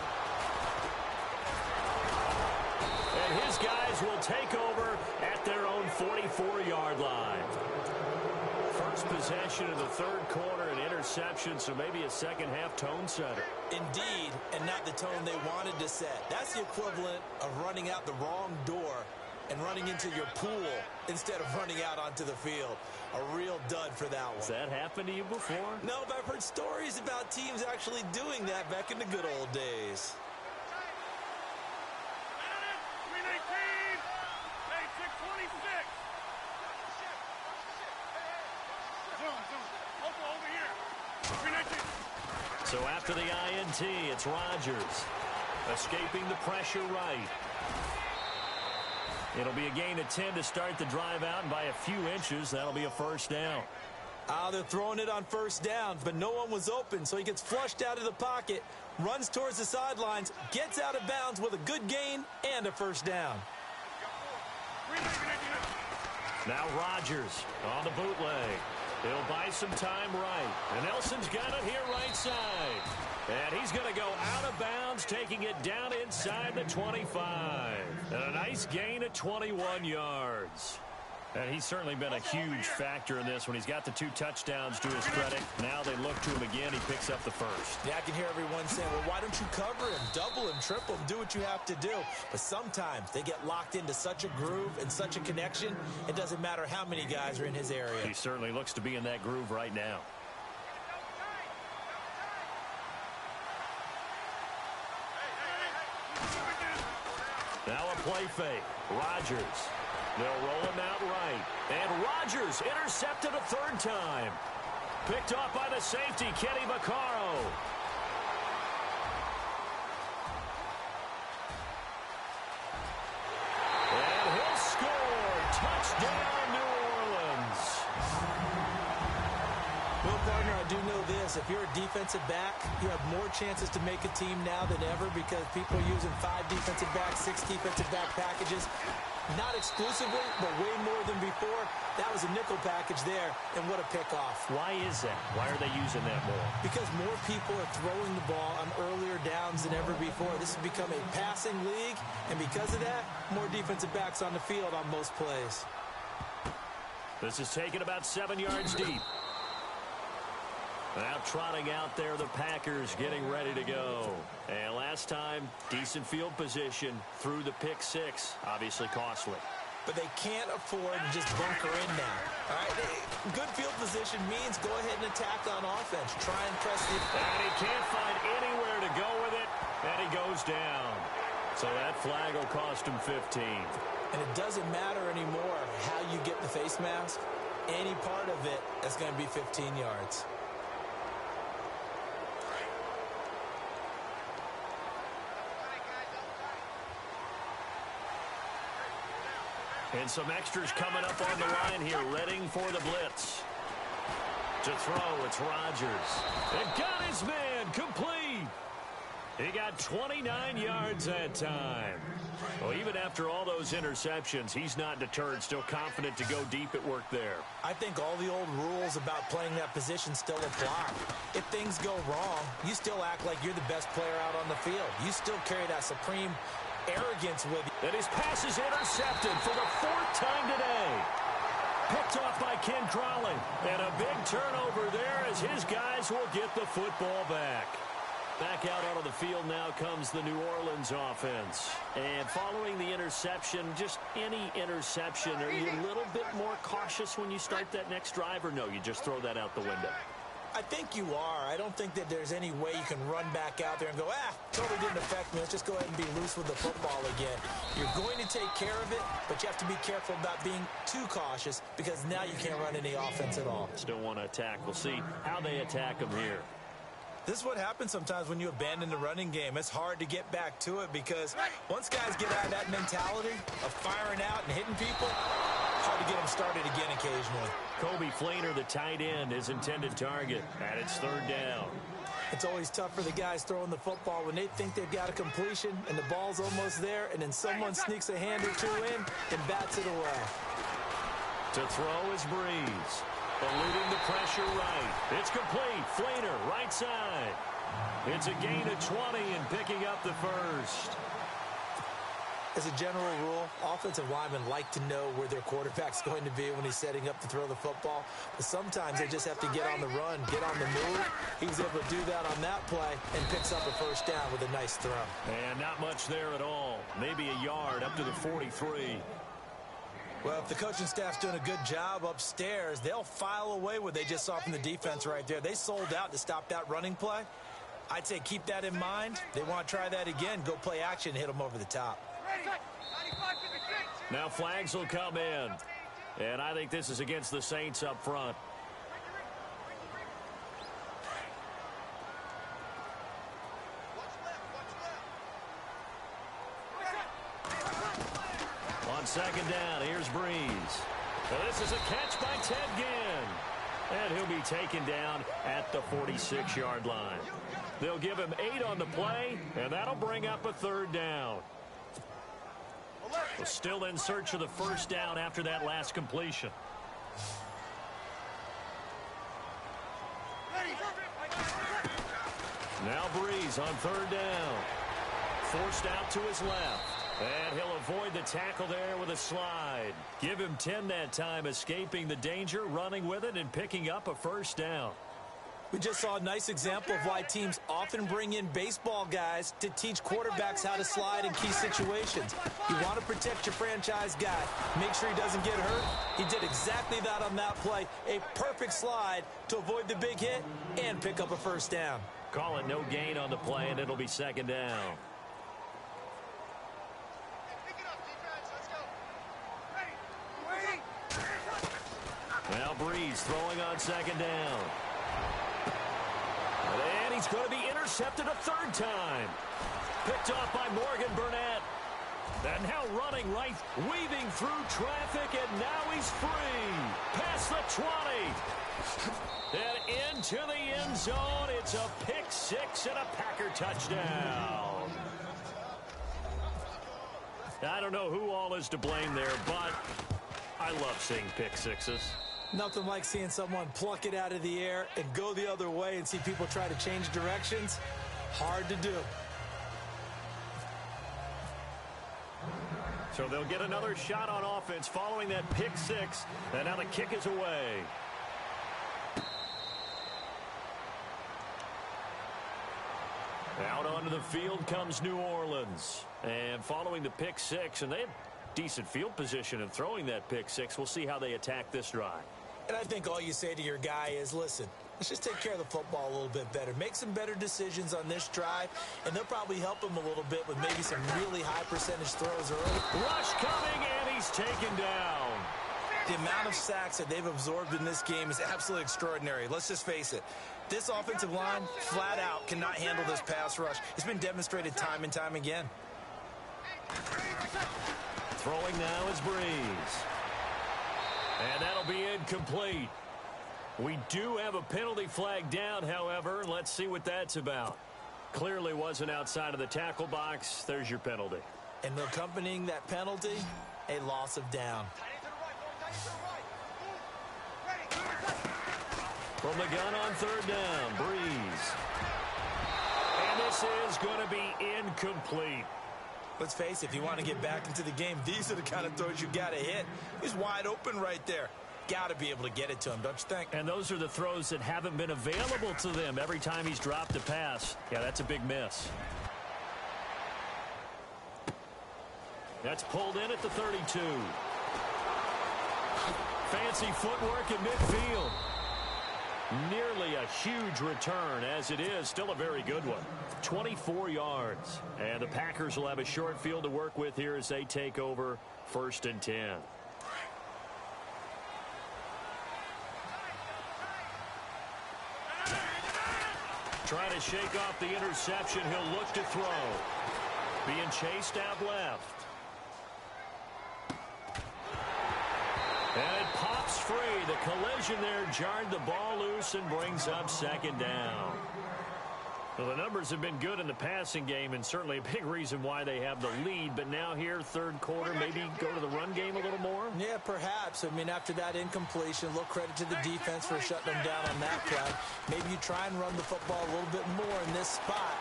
And his guys will take over at their own 44-yard line. First possession of the third quarter, an interception, so maybe a second-half tone setter. Indeed, and not the tone they wanted to set. That's the equivalent of running out the wrong door and running into your pool instead of running out onto the field. A real dud for that one. Has that happened to you before? No, but I've heard stories about teams actually doing that back in the good old days. So after the INT, it's Rodgers escaping the pressure right. It'll be a gain of 10 to start the drive out, and by a few inches, that'll be a first down. They're throwing it on first down, but no one was open, so he gets flushed out of the pocket, runs towards the sidelines, gets out of bounds with a good gain and a first down. Now Rodgers on the bootleg. He'll buy some time right. And Nelson's got it here right side. And he's going to go out of bounds, taking it down inside the 25. And a nice gain of 21 yards. And he's certainly been a huge factor in this when he's got the 2 touchdowns to his credit. Now they look to him again. He picks up the first. Yeah, I can hear everyone saying, well, why don't you cover him, double him, triple him, do what you have to do. But sometimes they get locked into such a groove and such a connection, it doesn't matter how many guys are in his area. He certainly looks to be in that groove right now. Now a play fake. Rodgers They'll roll him out right. And Rodgers intercepted a third time. Picked off by the safety, Kenny Vaccaro. And he'll score. Touchdown, New Orleans. Well, partner, I do know this. If you're a defensive back, you have more chances to make a team now than ever because people are using 5 defensive backs, 6 defensive back packages. Not exclusively, but way more than before. That was a nickel package there, and what a pickoff. Why is that? Why are they using that more? Because more people are throwing the ball on earlier downs than ever before. This has become a passing league, and because of that, more defensive backs on the field on most plays. This is taken about 7 yards deep. Now trotting out there, the Packers getting ready to go. And last time, decent field position through the pick 6. Obviously costly. But they can't afford to just bunker in now. All right, good field position means go ahead and attack on offense. Try and press the... And he can't find anywhere to go with it, and he goes down. So that flag will cost him 15. And it doesn't matter anymore how you get the face mask. Any part of it is going to be 15 yards. And some extras coming up on the line here, ready for the blitz. To throw, it's Rodgers. And got his man, complete. He got 29 yards that time. Well, even after all those interceptions, he's not deterred, still confident to go deep at work there. I think all the old rules about playing that position still apply. If things go wrong, you still act like you're the best player out on the field. You still carry that supreme arrogance with you. And his pass is intercepted for the 4th time today. Picked off by Ken Crawley. And a big turnover there as his guys will get the football back. Back out onto the field now comes the New Orleans offense. And following the interception, just any interception, are you a little bit more cautious when you start that next drive, or no, you just throw that out the window? I think you are. I don't think that there's any way you can run back out there and go, totally didn't affect me. Let's just go ahead and be loose with the football again. You're going to take care of it, but you have to be careful about being too cautious because now you can't run any offense at all. Still want to attack. We'll see how they attack them here. This is what happens sometimes when you abandon the running game. It's hard to get back to it because once guys get out of that mentality of firing out and hitting people, it's hard to get them started again occasionally. Kobe Fleener, the tight end, his intended target, and it's 3rd down. It's always tough for the guys throwing the football when they think they've got a completion and the ball's almost there, and then someone sneaks a hand or two in and bats it away. To throw is Breeze. Eluding the pressure right. It's complete. Fleener, right side. It's a gain of 20 and picking up the first. As a general rule, offensive linemen like to know where their quarterback's going to be when he's setting up to throw the football. But sometimes they just have to get on the run, get on the move. He was able to do that on that play and picks up a first down with a nice throw. And not much there at all. Maybe a yard up to the 43. Well, if the coaching staff's doing a good job upstairs, they'll file away what they just saw from the defense right there. They sold out to stop that running play. I'd say keep that in mind. They want to try that again. Go play action, hit them over the top. Now flags will come in. And I think this is against the Saints up front. On 2nd down, here's Breeze. Well, this is a catch by Ted Ginn. And he'll be taken down at the 46-yard line. They'll give him 8 on the play, and that'll bring up a 3rd down. Well, still in search of the first down after that last completion. Now Breeze on 3rd down. Forced out to his left. And he'll avoid the tackle there with a slide. Give him 10 that time, escaping the danger, running with it, and picking up a first down. We just saw a nice example of why teams often bring in baseball guys to teach quarterbacks how to slide in key situations. You want to protect your franchise guy. Make sure he doesn't get hurt. He did exactly that on that play. A perfect slide to avoid the big hit and pick up a first down. Call it no gain on the play, and it'll be 2nd down. Now Breeze throwing on second down. And he's going to be intercepted a third time. Picked off by Morgan Burnett. And now running right, weaving through traffic, and now he's free. Past the 20. And into the end zone. It's a pick six and a Packer touchdown. I don't know who all is to blame there, but I love seeing pick sixes. Nothing like seeing someone pluck it out of the air and go the other way and see people try to change directions. Hard to do. So they'll get another shot on offense following that pick six. And now the kick is away. Out onto the field comes New Orleans. And following the pick six, and they have decent field position in throwing that pick six. We'll see how they attack this drive. And I think all you say to your guy is, listen, let's just take care of the football a little bit better. Make some better decisions on this drive, and they'll probably help him a little bit with maybe some really high percentage throws early. Rush coming, and he's taken down. The amount of sacks that they've absorbed in this game is absolutely extraordinary. Let's just face it. This offensive line, flat out, cannot handle this pass rush. It's been demonstrated time and time again. Throwing now is Breeze. And that'll be incomplete. We do have a penalty flag down, however. Let's see what that's about. Clearly wasn't outside of the tackle box. There's your penalty. And accompanying that penalty, a loss of down. From the gun on third down, Breeze. And this is going to be incomplete. Let's face it, if you want to get back into the game, these are the kind of throws you got to hit. He's wide open right there. Got to be able to get it to him, don't you think? And those are the throws that haven't been available to them every time he's dropped a pass. Yeah, that's a big miss. That's pulled in at the 32. Fancy footwork in midfield. Nearly a huge return, as it is still a very good one. 24 yards. And the Packers will have a short field to work with here as they take over 1st and 10. Trying to shake off the interception. He'll look to throw. Being chased out left. And it pops free. The collision there jarred the ball loose and brings up 2nd down. Well, the numbers have been good in the passing game, and certainly a big reason why they have the lead. But now here, 3rd quarter, maybe go to the run game a little more? Yeah, perhaps. I mean, after that incompletion, a little credit to the defense for shutting them down on that play. Maybe you try and run the football a little bit more in this spot.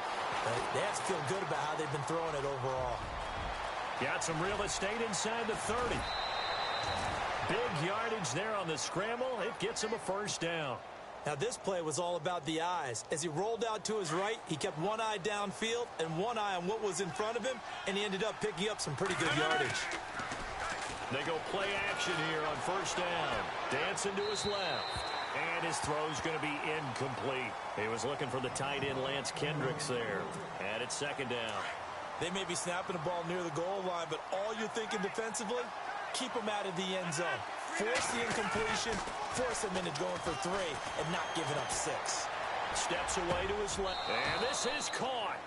They have to feel good about how they've been throwing it overall. Got some real estate inside the 30. Big yardage there on the scramble. It gets him a 1st down. Now, this play was all about the eyes. As he rolled out to his right, he kept one eye downfield and one eye on what was in front of him, and he ended up picking up some pretty good yardage. They go play action here on 1st down. Dancing to his left. And his throw's going to be incomplete. He was looking for the tight end Lance Kendricks there. And it's 2nd down. They may be snapping the ball near the goal line, but all you're thinking defensively, keep them out of the end zone. Force the incompletion, force them into going for 3 and not giving up 6. Steps away to his left. And this is caught.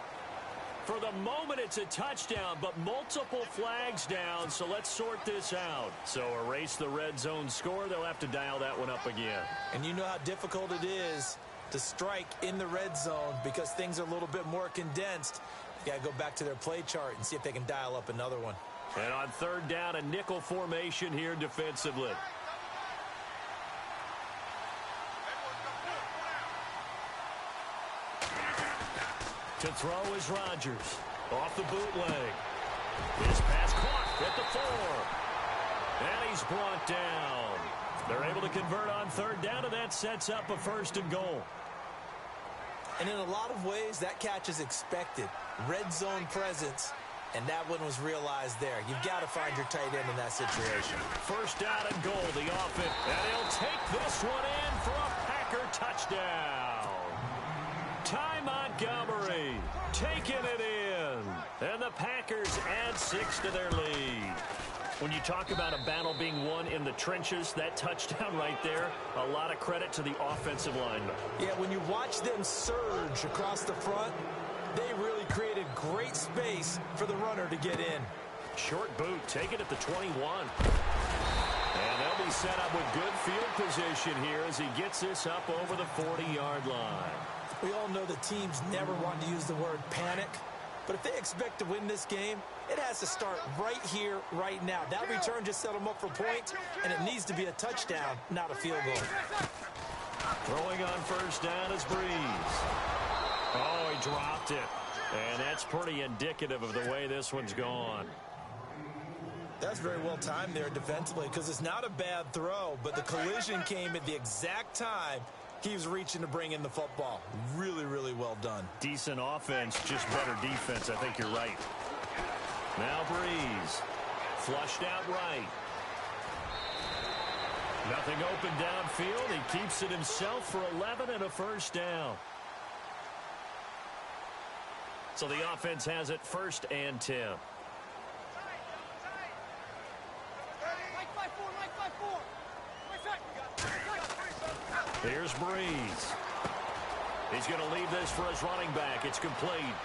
For the moment, it's a touchdown, but multiple flags down, so let's sort this out. So erase the red zone score. They'll have to dial that one up again. And you know how difficult it is to strike in the red zone because things are a little bit more condensed. You got to go back to their play chart and see if they can dial up another one. And on 3rd down, a nickel formation here defensively. To throw is Rodgers. Off the bootleg. His pass caught at the 4. And he's brought down. They're able to convert on 3rd down, and that sets up a 1st and goal. And in a lot of ways, that catch is expected. Red zone presence. And that one was realized there. You've got to find your tight end in that situation. 1st down and goal, the offense. And he'll take this one in for a Packer touchdown. Ty Montgomery taking it in. And the Packers add 6 to their lead. When you talk about a battle being won in the trenches, that touchdown right there, a lot of credit to the offensive lineman. Yeah, when you watch them surge across the front, they really created great space for the runner to get in. Short boot, take it at the 21. And they'll be set up with good field position here as he gets this up over the 40-yard line. We all know the teams never want to use the word panic, but if they expect to win this game, it has to start right here, right now. That return just set them up for points, and it needs to be a touchdown, not a field goal. Throwing on first down is Breeze. Oh, he dropped it. And that's pretty indicative of the way this one's gone. That's very well timed there defensively because it's not a bad throw, but the collision came at the exact time he was reaching to bring in the football. Really, really well done. Decent offense, just better defense. I think you're right. Now Breeze. Flushed out right. Nothing open downfield. He keeps it himself for 11 and a first down. So the offense has it 1st and 10. Here's Breeze. He's going to leave this for his running back. It's complete.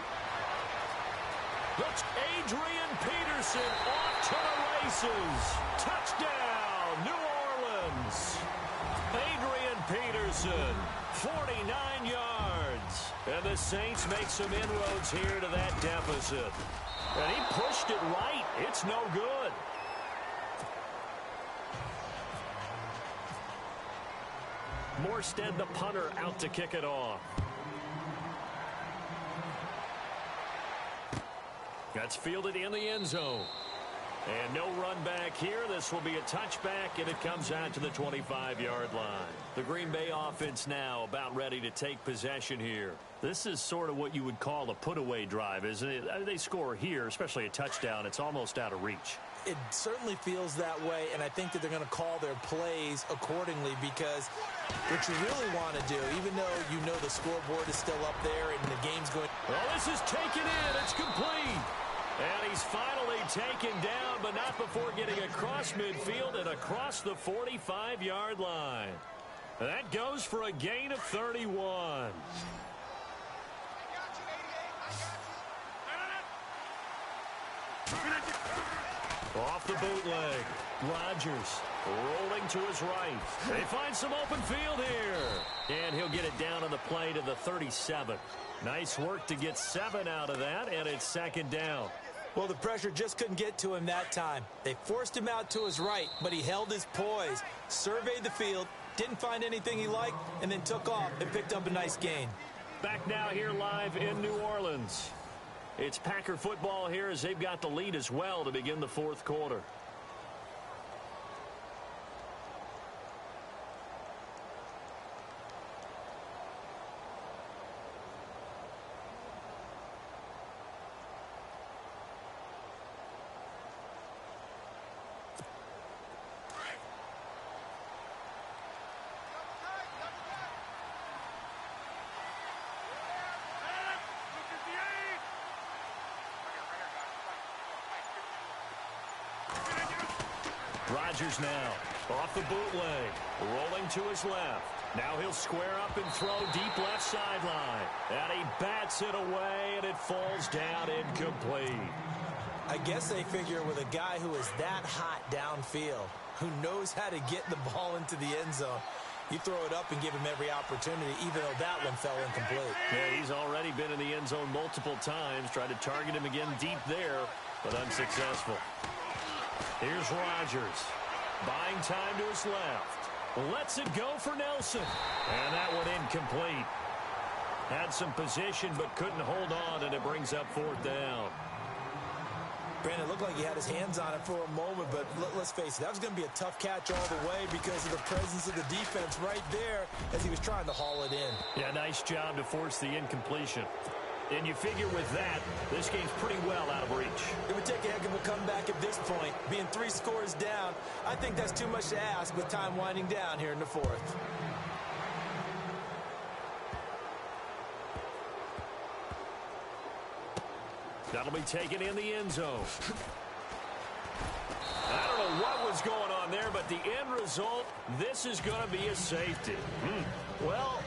Looks Adrian Peterson off to the races. Touchdown, New Orleans. Adrian Peterson, 49 yards. And the Saints make some inroads here to that deficit. And he pushed it right. It's no good. Morstead, the punter, out to kick it off. That's fielded in the end zone. And no run back here. This will be a touchback, and it comes out to the 25-yard line. The Green Bay offense now about ready to take possession here. This is sort of what you would call a put-away drive, isn't it? They score here, especially a touchdown. It's almost out of reach. It certainly feels that way, and I think that they're going to call their plays accordingly because what you really want to do, even though you know the scoreboard is still up there and the game's going... Well, this is taken in. It's complete. And he's finally taken down, but not before getting across midfield and across the 45-yard line. That goes for a gain of 31. Off the bootleg. Rodgers rolling to his right. They find some open field here. And he'll get it down on the play to the 37. Nice work to get 7 out of that, and it's 2nd down. Well, the pressure just couldn't get to him that time. They forced him out to his right, but he held his poise, surveyed the field, didn't find anything he liked, and then took off and picked up a nice gain. Back now here live in New Orleans. It's Packer football here as they've got the lead as well to begin the 4th quarter. Rodgers now off the bootleg, rolling to his left. Now he'll square up and throw deep left sideline. And he bats it away, and it falls down incomplete. I guess they figure with a guy who is that hot downfield, who knows how to get the ball into the end zone, you throw it up and give him every opportunity, even though that one fell incomplete. Yeah, he's already been in the end zone multiple times. Tried to target him again deep there, but unsuccessful. Here's Rodgers. Buying time to his left. Lets it go for Nelson. And that one incomplete. Had some position but couldn't hold on, and it brings up 4th down. Brandon, it looked like he had his hands on it for a moment, but let's face it, that was going to be a tough catch all the way because of the presence of the defense right there as he was trying to haul it in. Yeah, nice job to force the incompletion. And you figure with that, this game's pretty well out of reach. It would take a heck of a comeback at this point. Being 3 scores down, I think that's too much to ask with time winding down here in the 4th. That'll be taken in the end zone. That'll was going on there, but the end result, this is going to be a safety. Well,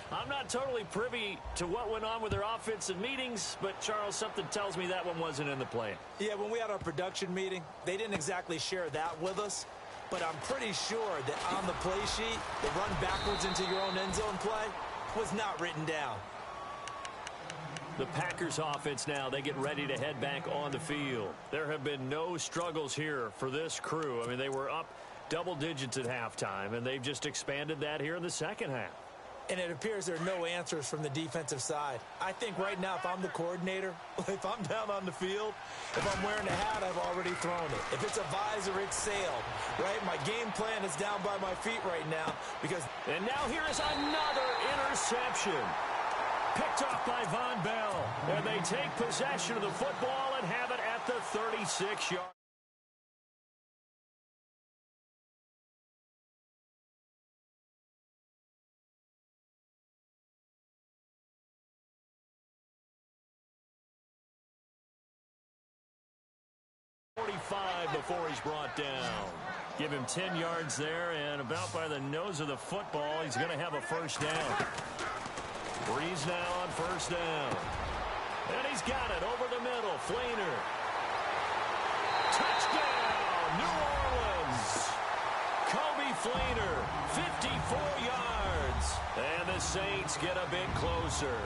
I'm not totally privy to what went on with their offensive meetings, but, Charles, something tells me that one wasn't in the plan. Yeah, when we had our production meeting, they didn't exactly share that with us, but I'm pretty sure that on the play sheet, the run backwards into your own end zone play was not written down. The Packers offense now, they get ready to head back on the field. There have been no struggles here for this crew. I mean, they were up double digits at halftime, and they've just expanded that here in the second half. And it appears there are no answers from the defensive side. I think right now, if I'm the coordinator, if I'm down on the field, if I'm wearing a hat, I've already thrown it. If it's a visor, it's sailed, right? My game plan is down by my feet right now because... And now here is another interception. Picked off by Von Bell. And they take possession of the football and have it at the 36-yard. Before he's brought down. Give him 10 yards there, and about by the nose of the football, he's going to have a first down. Breeze now on first down. And he's got it over the middle. Flainer. Touchdown, New Orleans. Kobe Flainer, 54 yards. And the Saints get a bit closer.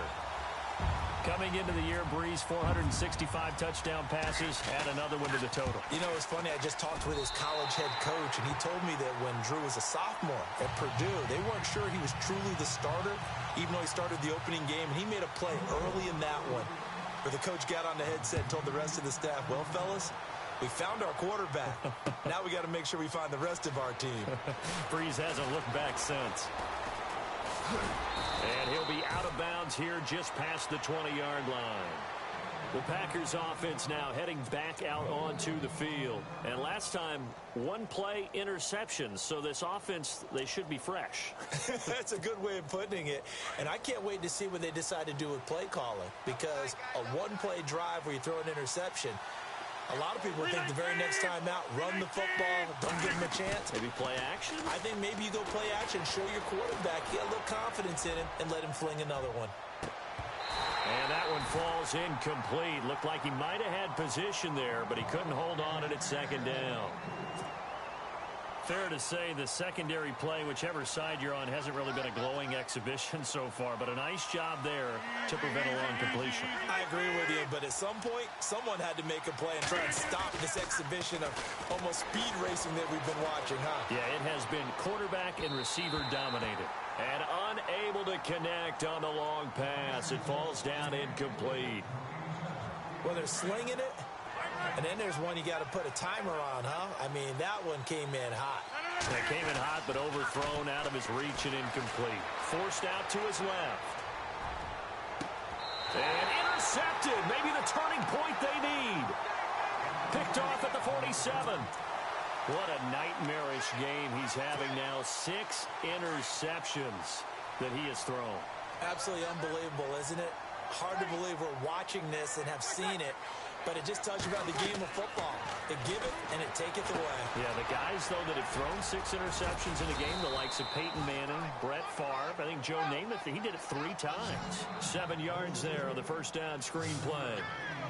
Coming into the year, Breeze, 465 touchdown passes, add another one to the total. You know, it's funny, I just talked with his college head coach, and he told me that when Drew was a sophomore at Purdue, they weren't sure he was truly the starter, even though he started the opening game, and he made a play early in that one, where the coach got on the headset and told the rest of the staff, well, fellas, we found our quarterback. Now we got to make sure we find the rest of our team. Breeze hasn't looked back since. And he'll be out of bounds here just past the 20-yard line. The Packers offense now heading back out onto the field. And last time, one play interception. So this offense, they should be fresh. That's a good way of putting it. And I can't wait to see what they decide to do with play calling. Because a one-play drive where you throw an interception, a lot of people think the very next time out, run the football, don't give him a chance. Maybe play action? I think maybe you go play action, show your quarterback, get a little confidence in him, and let him fling another one. And that one falls incomplete. Looked like he might have had position there, but he couldn't hold on at second down. Fair to say the secondary play, whichever side you're on, hasn't really been a glowing exhibition so far, but a nice job there to prevent a long completion. I agree with you, but at some point, someone had to make a play and try and stop this exhibition of almost speed racing that we've been watching, huh? Yeah, it has been quarterback and receiver dominated. And unable to connect on the long pass. It falls down incomplete. Well, they're slinging it. And then there's one you got to put a timer on, huh? I mean, that one came in hot. It came in hot, but overthrown out of his reach and incomplete. Forced out to his left. And intercepted. Maybe the turning point they need. Picked off at the 47. What a nightmarish game he's having now. 6 interceptions that he has thrown. Absolutely unbelievable, isn't it? Hard to believe we're watching this and have seen it. But it just tells you about the game of football. They give it, and it taketh away. Yeah, the guys, though, that have thrown 6 interceptions in a game, the likes of Peyton Manning, Brett Favre, I think Joe Namath, he did it 3 times. 7 yards there on the first down screen play.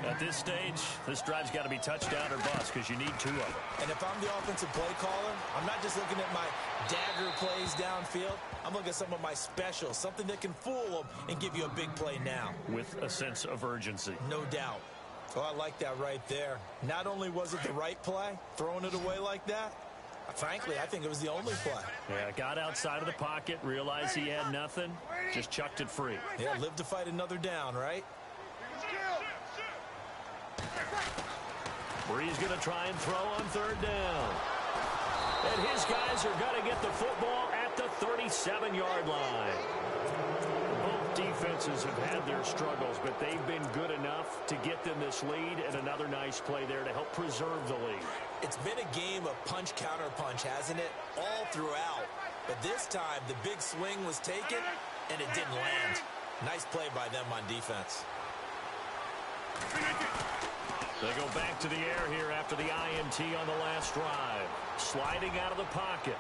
At this stage, this drive's got to be touchdown or bust because you need 2 of them. And if I'm the offensive play caller, I'm not just looking at my dagger plays downfield. I'm looking at some of my specials, something that can fool them and give you a big play now. With a sense of urgency. No doubt. Oh, I like that right there. Not only was it the right play, throwing it away like that, frankly, I think it was the only play. Yeah, got outside of the pocket, realized he had nothing, just chucked it free. Yeah, live to fight another down, right? Breeze going to try and throw on 3rd down. And his guys are going to get the football at the 37-yard line. Both defenses have had their struggles, but they've been good enough to get them this lead, and another nice play there to help preserve the lead. It's been a game of punch-counter-punch, hasn't it? All throughout. But this time, the big swing was taken, and it didn't land. Nice play by them on defense. They go back to the air here after the INT on the last drive. Sliding out of the pocket.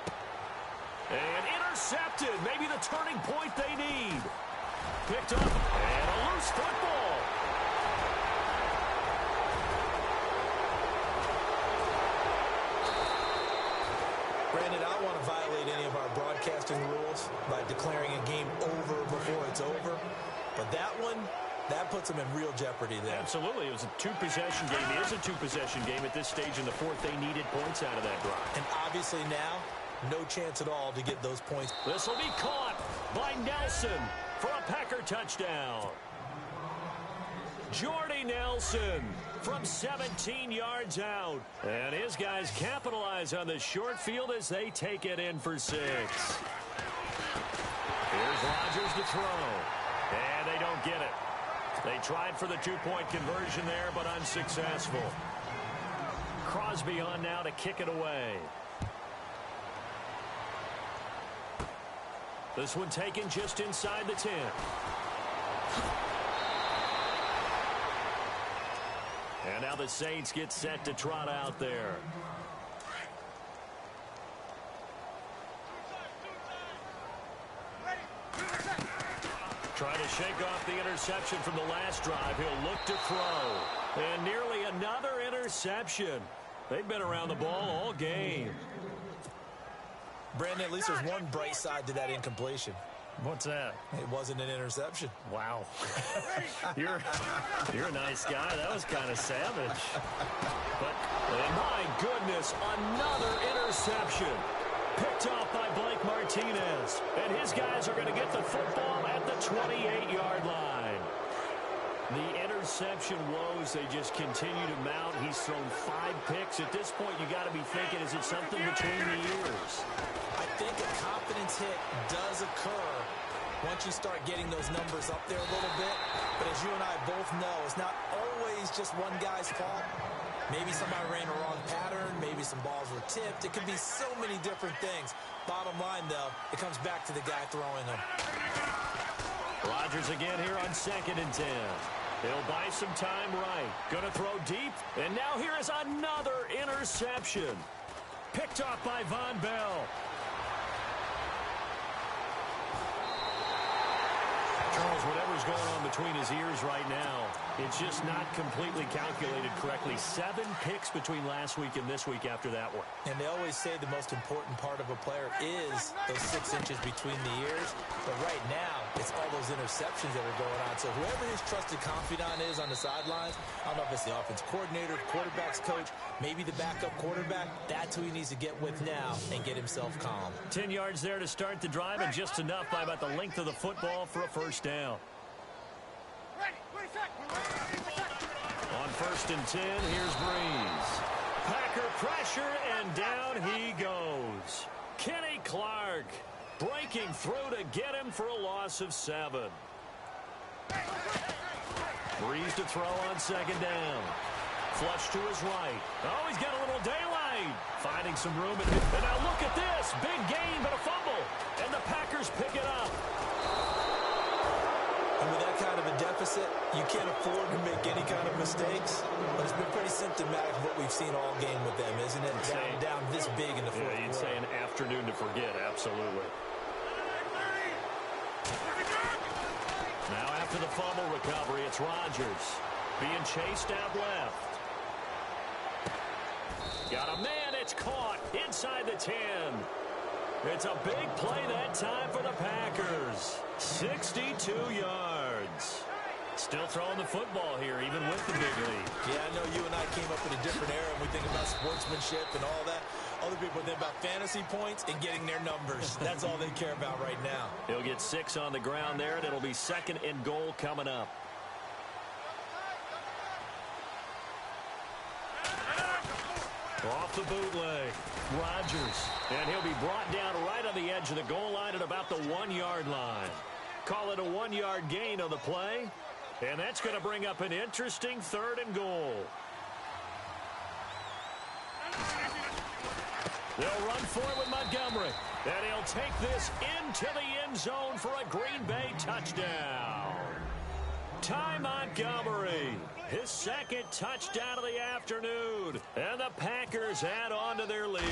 And intercepted. Maybe the turning point they need. Picked up. And a loose football. Brandon, I don't want to violate any of our broadcasting rules by declaring a game over before it's over. But that one, that puts them in real jeopardy there. Absolutely. It was a two-possession game. It is a two-possession game at this stage in the fourth. They needed points out of that drive. And obviously now, no chance at all to get those points. This will be caught by Nelson for a Packer touchdown. Jordy Nelson from 17 yards out. And his guys capitalize on the short field as they take it in for 6. Here's Rodgers to throw. And they don't get it. They tried for the two-point conversion there, but unsuccessful. Crosby on now to kick it away. This one taken just inside the 10. And now the Saints get set to trot out there. Trying to shake off the interception from the last drive. He'll look to throw. And nearly another interception. They've been around the ball all game. Brandon, at least there's one bright side to that incompletion. What's that? It wasn't an interception. Wow. You're a nice guy. That was kind of savage. But my goodness, another interception. Picked off by Blake Martinez. And his guys are going to get the football at the 28-yard line. The interception woes, they just continue to mount. He's thrown 5 picks. At this point, you got to be thinking, is it something between the ears? I think a confidence hit does occur once you start getting those numbers up there a little bit. But as you and I both know, it's not always just one guy's fault. Maybe somebody ran a wrong pattern. Maybe some balls were tipped. It could be so many different things. Bottom line, though, it comes back to the guy throwing them. Rodgers again here on 2nd and 10. He'll buy some time right. Gonna throw deep. And now here is another interception. Picked off by Von Bell. Charles, whatever's going on between his ears right now, it's just not completely calculated correctly. 7 picks between last week and this week after that one. And they always say the most important part of a player is those 6 inches between the ears. But right now, it's all those interceptions that are going on. So whoever his trusted confidant is on the sidelines, I don't know if it's the offense coordinator, the quarterback's coach, maybe the backup quarterback, that's who he needs to get with now and get himself calm. 10 yards there to start the drive, and just enough by about the length of the football for a first down. On 1st and 10, here's Breeze. Packer pressure, and down he goes. Kenny Clark breaking through to get him for a loss of 7. Breeze to throw on 2nd down. Flush to his right. Oh, he's got a little daylight. Finding some room. And now look at this. Big gain, but a fumble. And the Packers pick it up. And with that kind of a deficit, you can't afford to make any kind of mistakes. But it's been pretty symptomatic of what we've seen all game with them, isn't it? Down this big in the fourth quarter. You'd say an afternoon to forget, absolutely. Now after the fumble recovery, it's Rodgers being chased out left. Got a man, it's caught inside the 10. It's a big play that time for the Packers. 62 yards. Still throwing the football here, even with the big lead. Yeah, I know you and I came up in a different era, and we think about sportsmanship and all that. Other people think about fantasy points and getting their numbers. That's all they care about right now. He'll get 6 on the ground there, and it'll be 2nd and goal coming up. Off the bootleg, Rodgers. And he'll be brought down right on the edge of the goal line at about the 1-yard line. Call it a 1-yard gain on the play. And that's going to bring up an interesting 3rd and goal. They'll run for it with Montgomery. And he'll take this into the end zone for a Green Bay touchdown. Ty Montgomery, his second touchdown of the afternoon. And the Packers add on to their lead.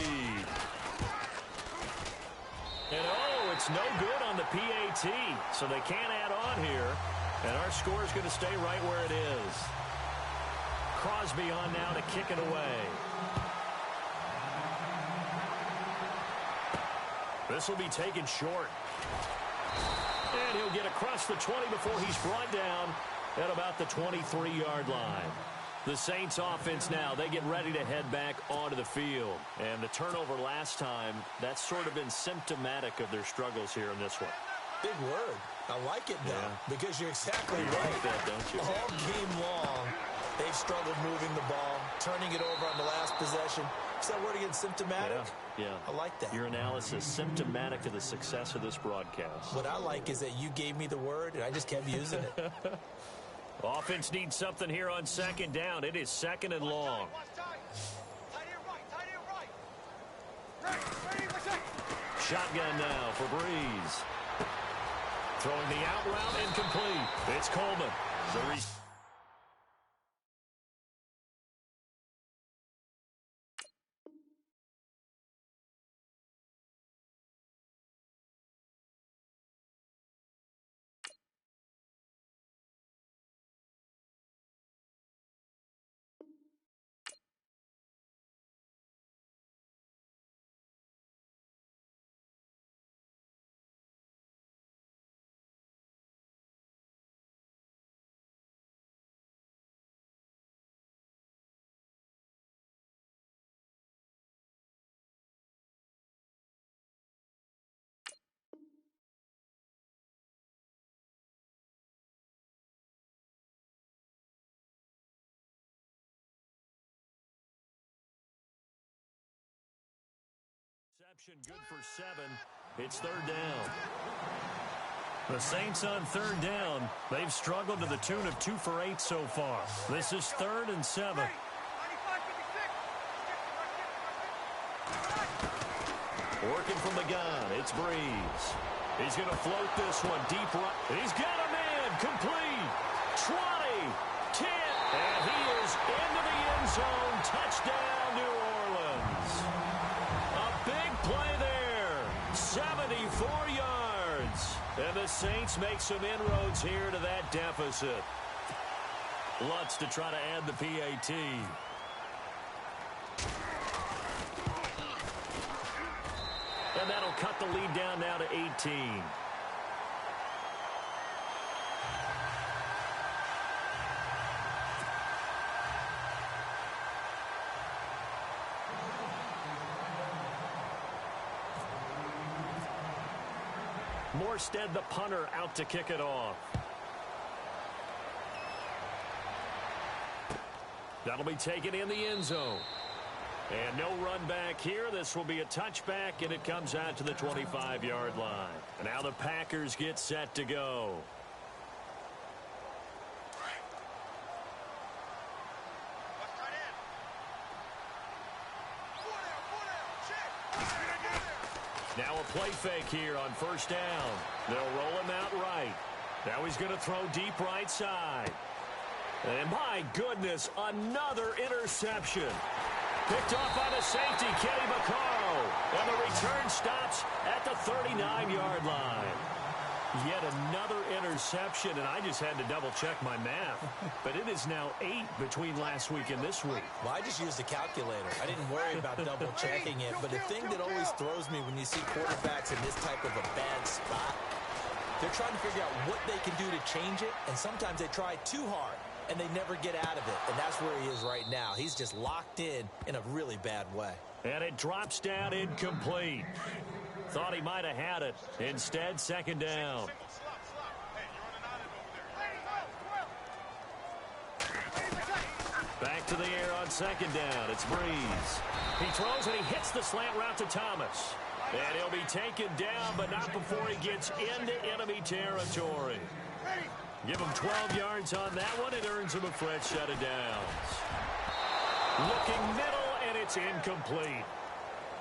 And, it's no good on the PAT, so they can't add on here. And our score is going to stay right where it is. Crosby on now to kick it away. This will be taken short. And he'll get across the 20 before he's brought down at about the 23-yard line. The Saints offense now, they get ready to head back onto the field. And the turnover last time, that's sort of been symptomatic of their struggles here in this one. Big word. I like it, though, because you're exactly you right. like that, don't you? All game long, they've struggled moving the ball, turning it over on the last possession. Is that word again, symptomatic? Yeah. I like that. Your analysis, symptomatic of the success of this broadcast. What I like is that you gave me the word, and I just kept using it. Offense needs something here on second down. It is second and long. Shotgun now for Breeze. Throwing the out route incomplete. It's Coleman. Good for 7. It's third down. The Saints on third down. They've struggled to the tune of 2 for 8 so far. This is 3rd and 7. Working from the gun. It's Breeze. He's going to float this one deep right. He's got a man. Complete. 20. 10. And he is into the end zone. Touchdown, New Orleans. Play there, 74 yards. And the Saints make some inroads here to that deficit. Lutz to try to add the PAT. And that'll cut the lead down now to 18. Morstead, the punter, out to kick it off. That'll be taken in the end zone. And no run back here. This will be a touchback, and it comes out to the 25-yard line. And now the Packers get set to go. Now a play fake here on first down. They'll roll him out right. Now he's going to throw deep right side. And my goodness, another interception. Picked off by the safety, Kenny Vaccaro. And the return stops at the 39-yard line. Yet another interception, and I just had to double-check my math. But it is now 8 between last week and this week. Well, I just used a calculator. I didn't worry about double-checking it. But the thing that always throws me when you see quarterbacks in this type of a bad spot, they're trying to figure out what they can do to change it, and sometimes they try too hard, and they never get out of it. And that's where he is right now. He's just locked in a really bad way. And it drops down incomplete. Thought he might have had it. Instead, second down. Back to the air on second down. It's Breeze. He throws and he hits the slant route to Thomas. And he'll be taken down, but not before he gets into enemy territory. Give him 12 yards on that one. It earns him a fresh set of downs. Looking middle, and it's incomplete.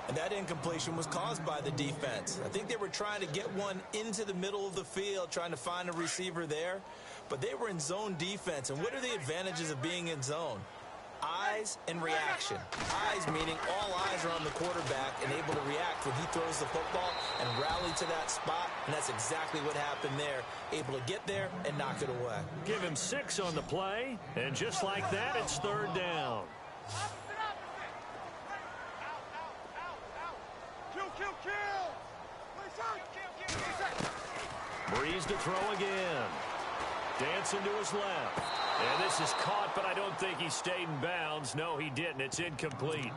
And that incompletion was caused by the defense. I think they were trying to get one into the middle of the field, trying to find a receiver there. but they were in zone defense. And what are the advantages of being in zone? Eyes and reaction. Eyes meaning all eyes are on the quarterback and able to react when he throws the football and rally to that spot, and that's exactly what happened there. Able to get there and knock it away. Give him 6 on the play, and just like that, it's 3rd down. Breeze to throw again. Dancing to his left. And this is caught, but I don't think he stayed in bounds. No, he didn't. It's incomplete.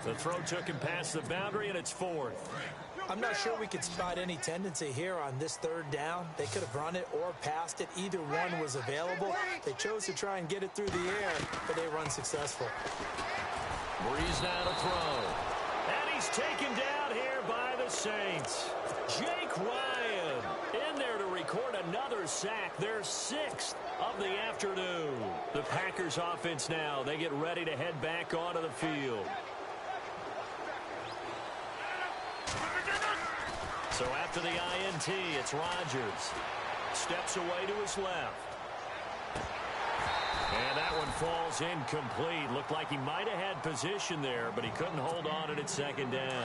The throw took him past the boundary, and it's 4th. I'm not sure we could spot any tendency here on this 3rd down. They could have run it or passed it. Either one was available. They chose to try and get it through the air, but they were unsuccessful. Breeze now to throw. And he's taken down here by the Saints. Jake Ryan in there to record another sack. Their 6th of the afternoon. The Packers offense now. They get ready to head back onto the field. So after the INT, it's Rodgers. Steps away to his left. And that one falls incomplete. Looked like he might have had position there, but he couldn't hold on at 2nd down.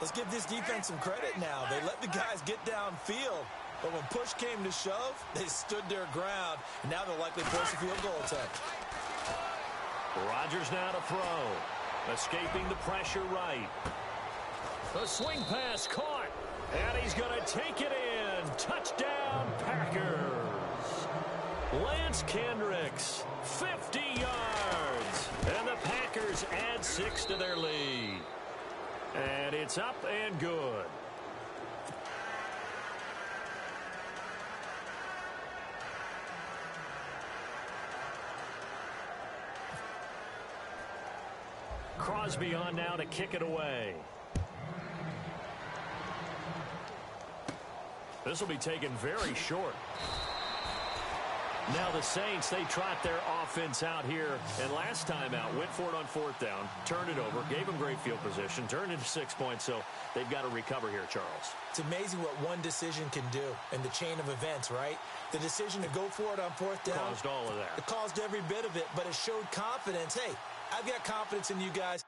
Let's give this defense some credit now. They let the guys get downfield, but when push came to shove, they stood their ground, and now they'll likely force a field goal attempt. Rodgers now to throw. Escaping the pressure right. The swing pass caught, and he's going to take it in. Touchdown, Packers. Lance Kendricks, 50 yards, and the Packers add 6 to their lead. And it's up and good. Crosby on now to kick it away. This will be taken very short. Now the Saints, they trot their offense out here. And last time out, went for it on 4th down, turned it over, gave them great field position, turned into 6 points. So they've got to recover here, Charles. It's amazing what one decision can do in the chain of events, right? The decision to go for it on 4th down. Caused all of that. It caused every bit of it, but it showed confidence. Hey, I've got confidence in you guys.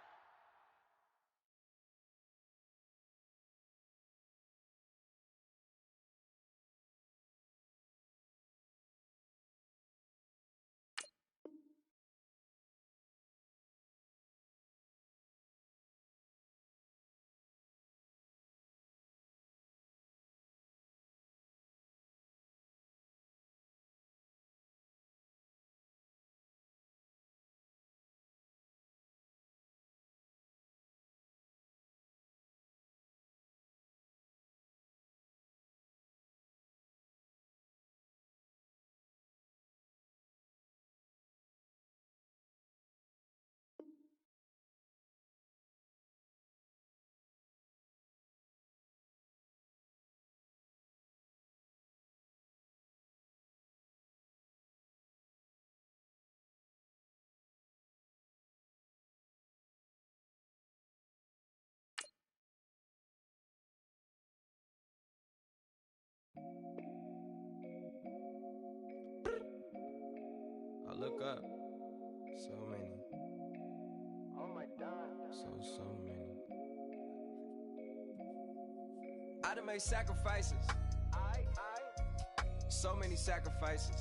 I look up, so many. Oh my God. So many. I done made sacrifices. So many sacrifices.